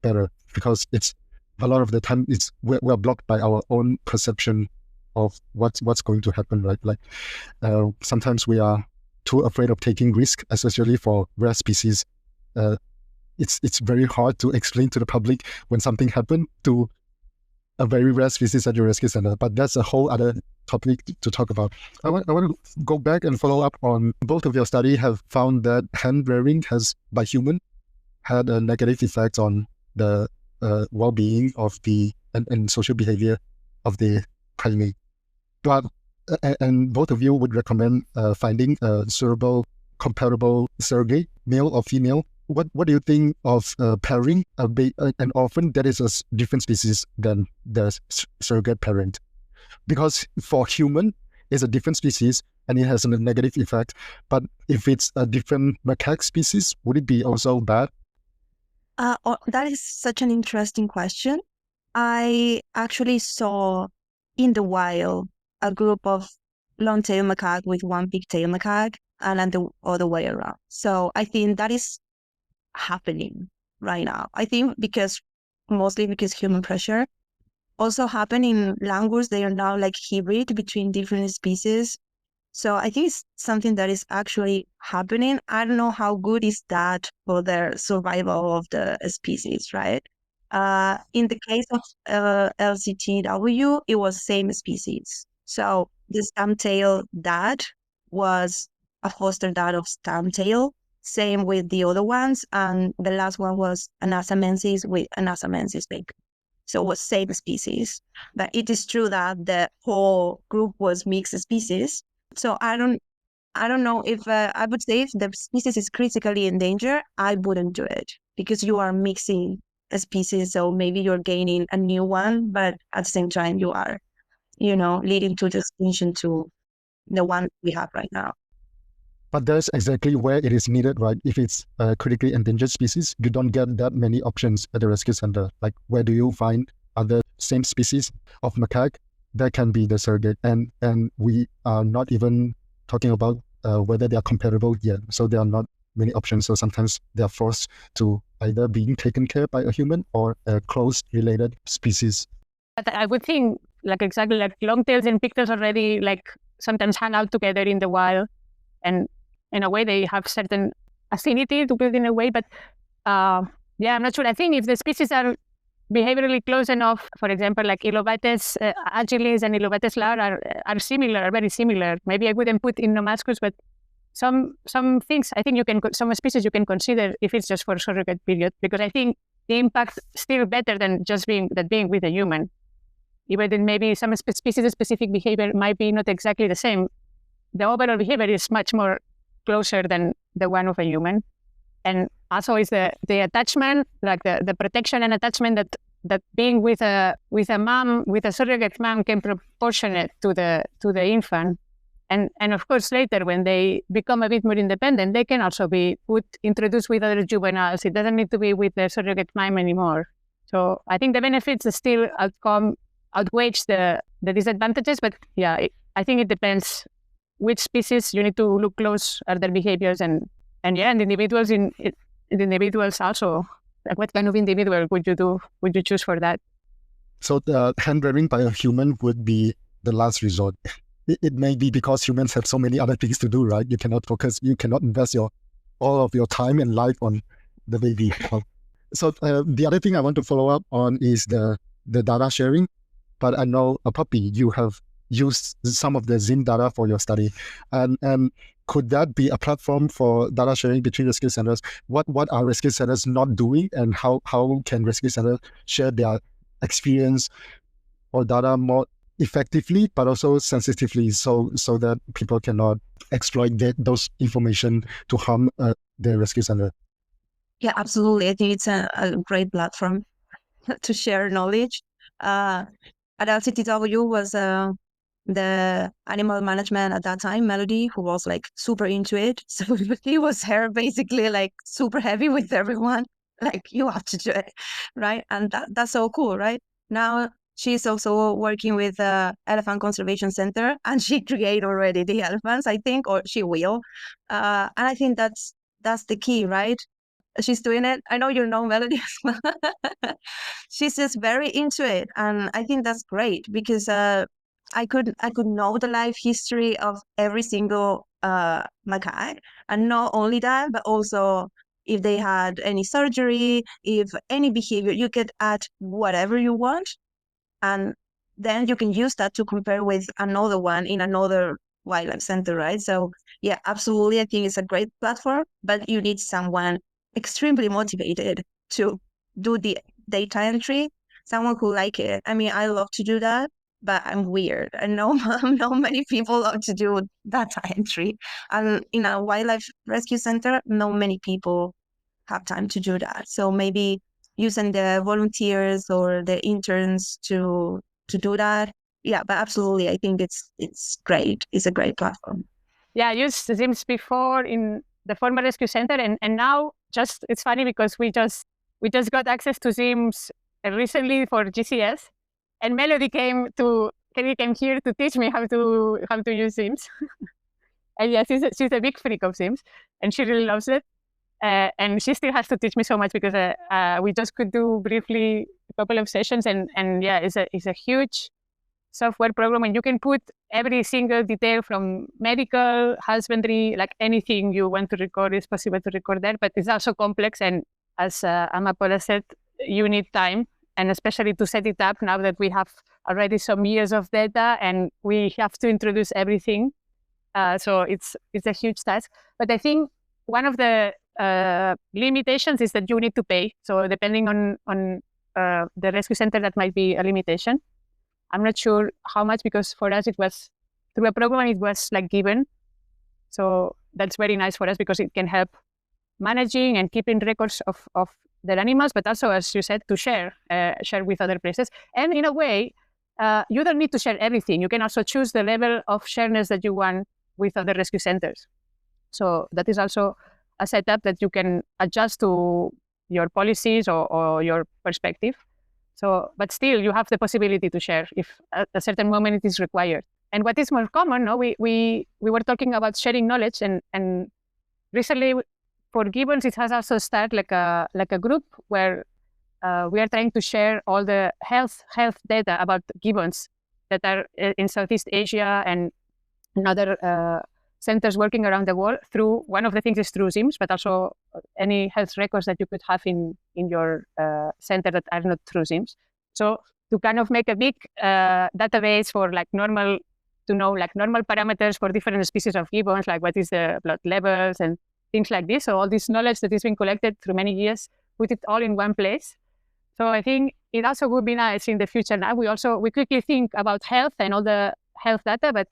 better, because it's a lot of the time we're blocked by our own perception of what's going to happen, right? Like sometimes we are too afraid of taking risk, especially for rare species. It's very hard to explain to the public when something happened to a very rare species at your rescue center, but that's a whole other topic to talk about. I want to go back and follow up on both of your study have found that hand rearing by human had a negative effect on the well-being of and social behavior of the primate. But and both of you would recommend finding a suitable, comparable surrogate, male or female. What do you think of pairing an orphan that is a different species than the surrogate parent? Because for human, it's a different species and it has a negative effect. But if it's a different macaque species, would it be also bad? That is such an interesting question. I actually saw in the wild a group of long-tailed macaque with one big-tailed macaque, and then the other way around. So I think that is happening right now. I think mostly because human pressure. Also happen in language, they are now like hybrid between different species. So I think it's something that is actually happening. I don't know how good is that for the survival of the species, right? In the case of LCTW, it was same species. So the stamp-tail dad was a foster dad of stamp-tail. Same with the other ones. And the last one was an Asamensis with an Asamensis baby. So it was same species. But it is true that the whole group was mixed species. So I don't know if I would say if the species is critically endangered, I wouldn't do it, because you are mixing a species. So maybe you're gaining a new one, but at the same time you are, leading to the extinction to the one we have right now. But that's exactly where it is needed, right? If it's a critically endangered species, you don't get that many options at the rescue center. Like, where do you find other same species of macaque that can be the surrogate? And we are not even talking about whether they are comparable yet. So there are not many options. So sometimes they are forced to either being taken care by a human or a close related species. But I would think exactly like longtails and pigtails already sometimes hang out together in the wild, and in a way they have certain affinity to build in a way. But I'm not sure. I think if the species are behaviorally close enough, for example, like Ilobates agilis and Ilobates laura are similar, are very similar. Maybe I wouldn't put in Nomascus, but some things I think some species you can consider if it's just for a surrogate period, because I think the impact still better than just being with a human. Even then maybe some species-specific behavior might be not exactly the same. The overall behavior is much more closer than the one of a human. And also is the attachment, like the protection and attachment that being with a mom, with a surrogate mom, can proportionate to the infant. And of course later when they become a bit more independent, they can also be introduced with other juveniles. It doesn't need to be with the surrogate mom anymore. So I think the benefits still outweigh the disadvantages, but I think it depends which species you need to look close at their behaviors and individuals in individuals also. Like, what kind of individual would you choose for that? So the hand rearing by a human would be the last resort. It may be because humans have so many other things to do, right? You cannot invest all of your time and life on the baby. So the other thing I want to follow up on is the data sharing. But I know, Puppy, you have used some of the Zim data for your study, and could that be a platform for data sharing between rescue centers? What are rescue centers not doing, and how can rescue centers share their experience or data more effectively, but also sensitively, so that people cannot exploit those information to harm the rescue center. Yeah, absolutely. I think it's a great platform to share knowledge. At LCTW was the animal management at that time, Melody, who was like super into it. So it was her basically like super heavy with everyone. Like, you have to do it, right? And that's so cool, right? Now she's also working with Elephant Conservation Center, and she create already the elephants, I think, or she will. And I think that's the key, right? She's doing it. I know you know Melody as well. She's just very into it, and I think that's great because I could know the life history of every single macaque, and not only that, but also if they had any surgery, if any behavior, you could add whatever you want, and then you can use that to compare with another one in another wildlife center, right? So yeah, absolutely, I think it's a great platform, but you need someone extremely motivated to do the data entry, someone who like it. I mean, I love to do that, but I'm weird. I know not many people love to do data entry, and in a wildlife rescue center, not many people have time to do that. So maybe using the volunteers or the interns to do that. Yeah, but absolutely, I think it's great. It's a great platform. Yeah, I used Sims before in the former rescue center, and now just it's funny because we just got access to Sims recently for GCS, and Melody came here to teach me how to use Sims. And yeah, she's a big freak of Sims, and she really loves it. And she still has to teach me so much because we just could do briefly a couple of sessions, and yeah, it's a huge software program, and you can put every single detail from medical, husbandry, like anything you want to record is possible to record there, but it's also complex. And as Amapola said, you need time, and especially to set it up now that we have already some years of data and we have to introduce everything. So it's a huge task. But I think one of the limitations is that you need to pay. So depending on the rescue center, that might be a limitation. I'm not sure how much, because for us it was through a program, it was like given. So that's very nice for us because it can help managing and keeping records of their animals, but also, as you said, to share with other places. And in a way, you don't need to share everything. You can also choose the level of shareness that you want with other rescue centers. So that is also a setup that you can adjust to your policies or your perspective. So, but still, you have the possibility to share if at a certain moment it is required. And what is more common, no? We were talking about sharing knowledge, and recently for gibbons, it has also started like a group where we are trying to share all the health data about gibbons that are in Southeast Asia and other centers working around the world. Through one of the things is through Sims, but also any health records that you could have in your center that are not through Sims. So to kind of make a big database for like normal parameters for different species of gibbons, like what is the blood levels and things like this. So all this knowledge that has been collected through many years, put it all in one place. So I think it also would be nice in the future. Now we quickly think about health and all the health data, but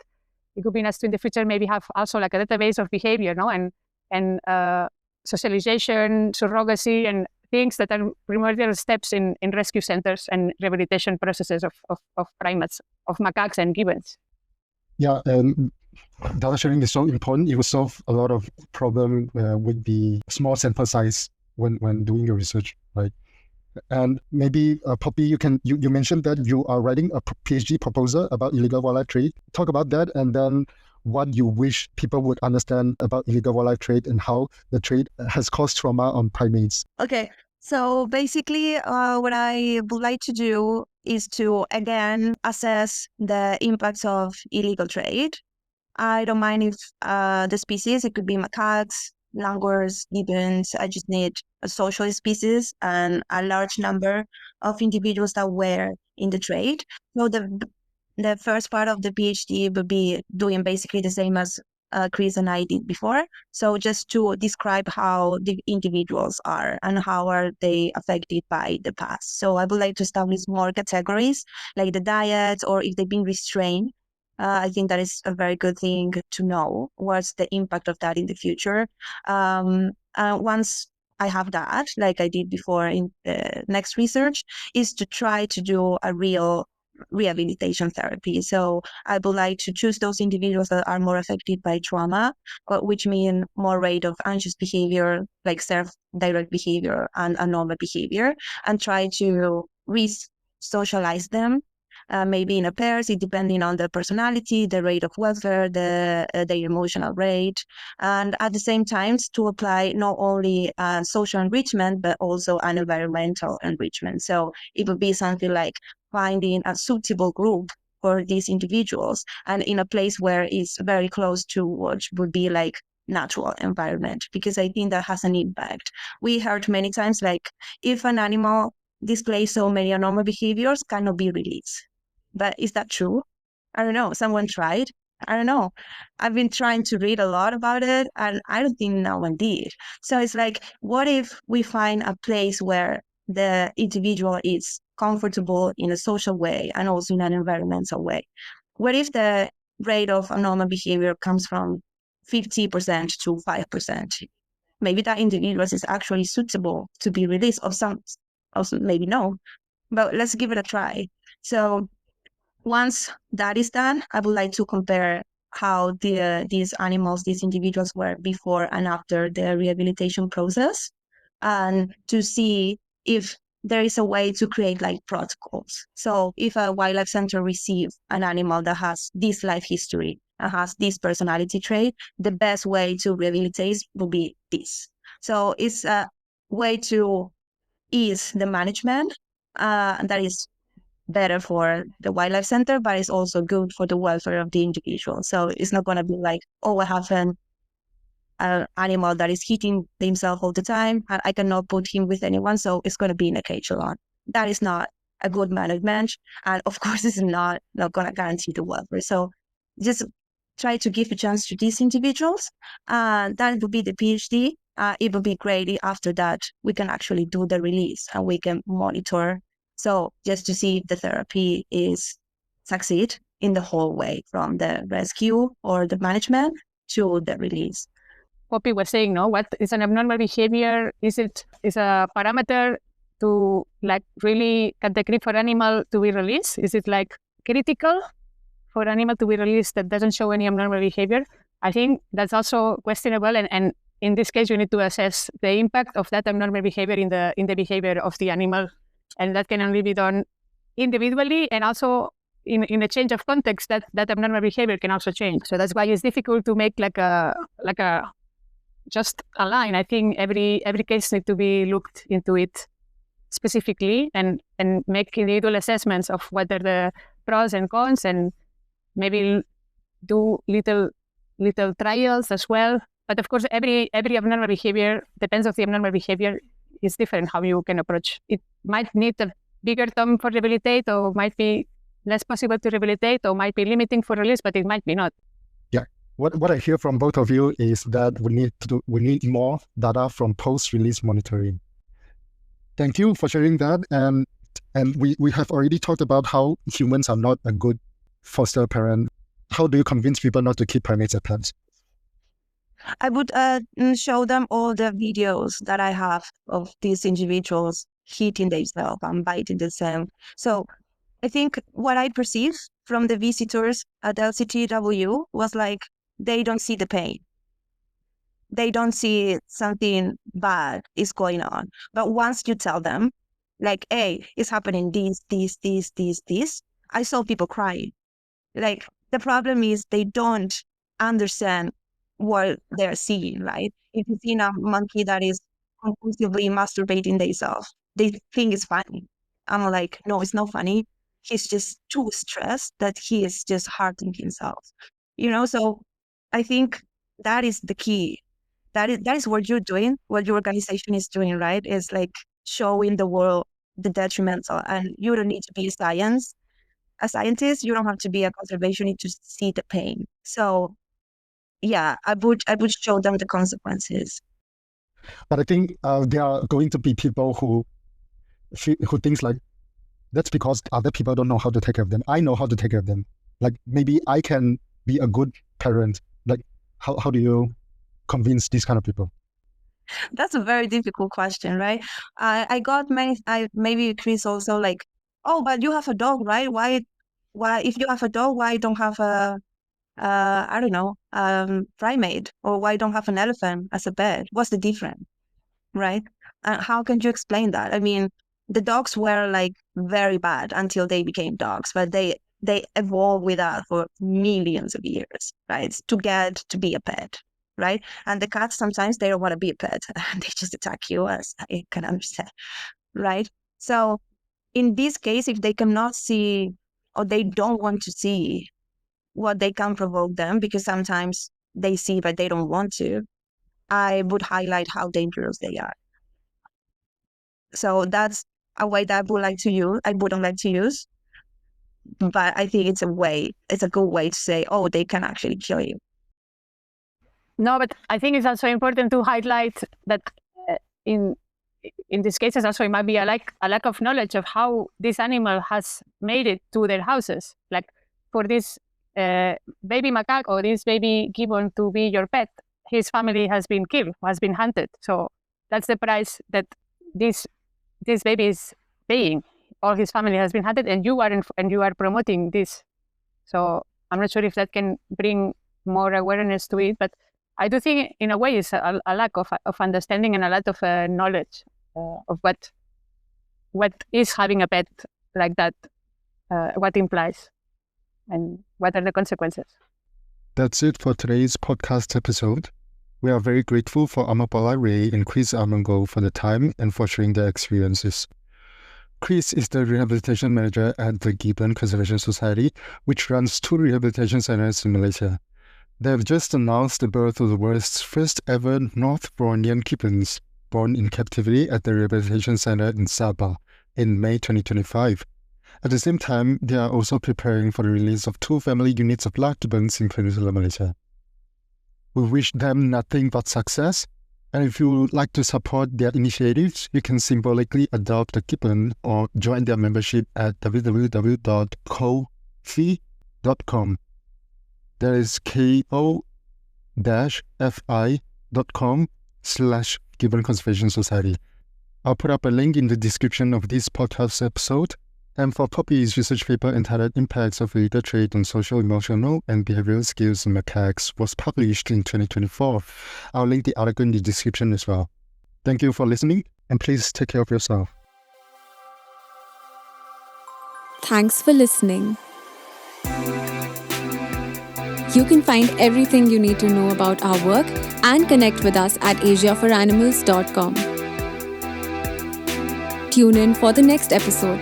it could be nice to in the future maybe have also like a database of behavior, no, and socialization, surrogacy, and things that are primordial steps in rescue centers and rehabilitation processes of primates, of macaques and gibbons. Yeah, data sharing is so important. It will solve a lot of problem with the small sample size when doing your research, right? And maybe Poppy, you mentioned that you are writing a PhD proposal about illegal wildlife trade. Talk about that, and then what you wish people would understand about illegal wildlife trade and how the trade has caused trauma on primates. Okay, so basically, what I would like to do is to again assess the impacts of illegal trade. I don't mind if the species, it could be macaques, langurs, gibbons. I just need a social species and a large number of individuals that were in the trade. So the first part of the PhD would be doing basically the same as Chris and I did before. So just to describe how the individuals are and how are they affected by the past. So I would like to establish more categories like the diet or if they've been restrained. I think that is a very good thing to know. What's the impact of that in the future? Once I have that, like I did before in the next research, is to try to do a real rehabilitation therapy. So I would like to choose those individuals that are more affected by trauma, which mean more rate of anxious behavior, like self-direct behavior and abnormal behavior, and try to re-socialize them. Maybe in a pairs, depending on the personality, the rate of welfare, the emotional rate, and at the same time to apply not only social enrichment but also an environmental enrichment. So it would be something like finding a suitable group for these individuals and in a place where it's very close to what would be like natural environment, because I think that has an impact. We heard many times like if an animal displays so many abnormal behaviors, cannot be released. But is that true? I don't know. Someone tried. I don't know. I've been trying to read a lot about it and I don't think no one did. So it's like, what if we find a place where the individual is comfortable in a social way and also in an environmental way? What if the rate of abnormal behavior comes from 50% to 5%? Maybe that individual is actually suitable to be released, or some, also maybe no. But let's give it a try. So once that is done, I would like to compare how these animals, these individuals were before and after the rehabilitation process, and to see if there is a way to create like protocols. So if a wildlife center receives an animal that has this life history and has this personality trait, the best way to rehabilitate will be this. So it's a way to ease the management that is better for the wildlife center, but it's also good for the welfare of the individual. So it's not going to be like, oh, I have an animal that is hitting himself all the time and I cannot put him with anyone, so it's going to be in a cage alone. That is not a good management, and of course it's not going to guarantee the welfare. So just try to give a chance to these individuals. That would be the PhD. It would be great if after that we can actually do the release and we can monitor. So just to see if the therapy is succeed in the whole way from the rescue or the management to the release. Poppy was saying, no, what is an abnormal behavior? Is a parameter to like really cut the grip for animal to be released? Is it like critical for animal to be released that doesn't show any abnormal behavior? I think that's also questionable, and in this case, you need to assess the impact of that abnormal behavior in the behavior of the animal, and that can only be done individually, and also in a change of context, that abnormal behavior can also change. So that's why it's difficult to make like a just a line. I think every case needs to be looked into it specifically and make individual assessments of what are the pros and cons, and maybe do little trials as well. But of course, every abnormal behavior depends on the abnormal behavior. It's different how you can approach. It might need a bigger term for rehabilitate, or might be less possible to rehabilitate, or might be limiting for release, but it might be not. Yeah. What I hear from both of you is that we need more data from post-release monitoring. Thank you for sharing that. And we have already talked about how humans are not a good foster parent. How do you convince people not to keep primates as pets? I would show them all the videos that I have of these individuals hitting themselves and biting themselves. So I think what I perceive from the visitors at LCTW was like, they don't see the pain. They don't see something bad is going on. But once you tell them, like, hey, it's happening this, I saw people crying. Like, the problem is they don't understand what they're seeing, right? If you've seen a monkey that is compulsively masturbating themselves, they think it's funny. I'm like, no, it's not funny. He's just too stressed that he is just hurting himself. So I think that is the key. That is what you're doing, what your organization is doing, right? Is like showing the world the detrimental, and you don't need to be a scientist. You don't have to be a conservationist to see the pain. So yeah, I would show them the consequences. But I think there are going to be people who thinks like, that's because other people don't know how to take care of them. I know how to take care of them. Like maybe I can be a good parent. Like how do you convince these kind of people? That's a very difficult question, right? I got many. Maybe Chris also like, oh, but you have a dog, right? Why if you have a dog, why don't have a I don't know, primate, or why don't have an elephant as a pet? What's the difference, right? How can you explain that? I mean, the dogs were like very bad until they became dogs, but they evolved with us for millions of years, right? To get to be a pet, right? And the cats sometimes they don't want to be a pet, and they just attack you, as I can understand, right? So in this case, if they cannot see or they don't want to see what they can provoke them, because sometimes they see but they don't want to, I would highlight how dangerous they are. So that's a way that I wouldn't like to use, but I think it's a good way to say, oh, they can actually kill you. No, but I think it's also important to highlight that in these cases also it might be a lack of knowledge of how this animal has made it to their houses. Like for this baby macaque or this baby gibbon to be your pet, his family has been killed, has been hunted. So that's the price that this baby is paying. All his family has been hunted, and you are promoting this. So I'm not sure if that can bring more awareness to it, but I do think in a way it's a lack of understanding and a lot of knowledge of what is having a pet like that, what implies, and what are the consequences. That's it for today's podcast episode. We are very grateful for Amapola Rey and Cris Armengol for the time and for sharing their experiences. Cris is the rehabilitation manager at the Gibbon Conservation Society, which runs 2 rehabilitation centers in Malaysia. They have just announced the birth of the world's first ever North Bornean gibbons, born in captivity at the rehabilitation center in Sabah in May 2025. At the same time, they are also preparing for the release of 2 family units of large gibbons in Peninsular Malaysia. We wish them nothing but success, and if you would like to support their initiatives, you can symbolically adopt a gibbon or join their membership at www.ko-fi.com. That is ko-fi.com/Gibbon Conservation Society. I'll put up a link in the description of this podcast episode. And for Poppy's research paper entitled Impacts of Illegal Trade on Social, Emotional, and Behavioral Skills in Macaques was published in 2024. I'll link the article in the description as well. Thank you for listening, and please take care of yourself. Thanks for listening. You can find everything you need to know about our work and connect with us at asiaforanimals.com. Tune in for the next episode.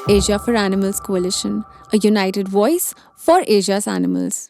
Asia for Animals Coalition, a united voice for Asia's animals.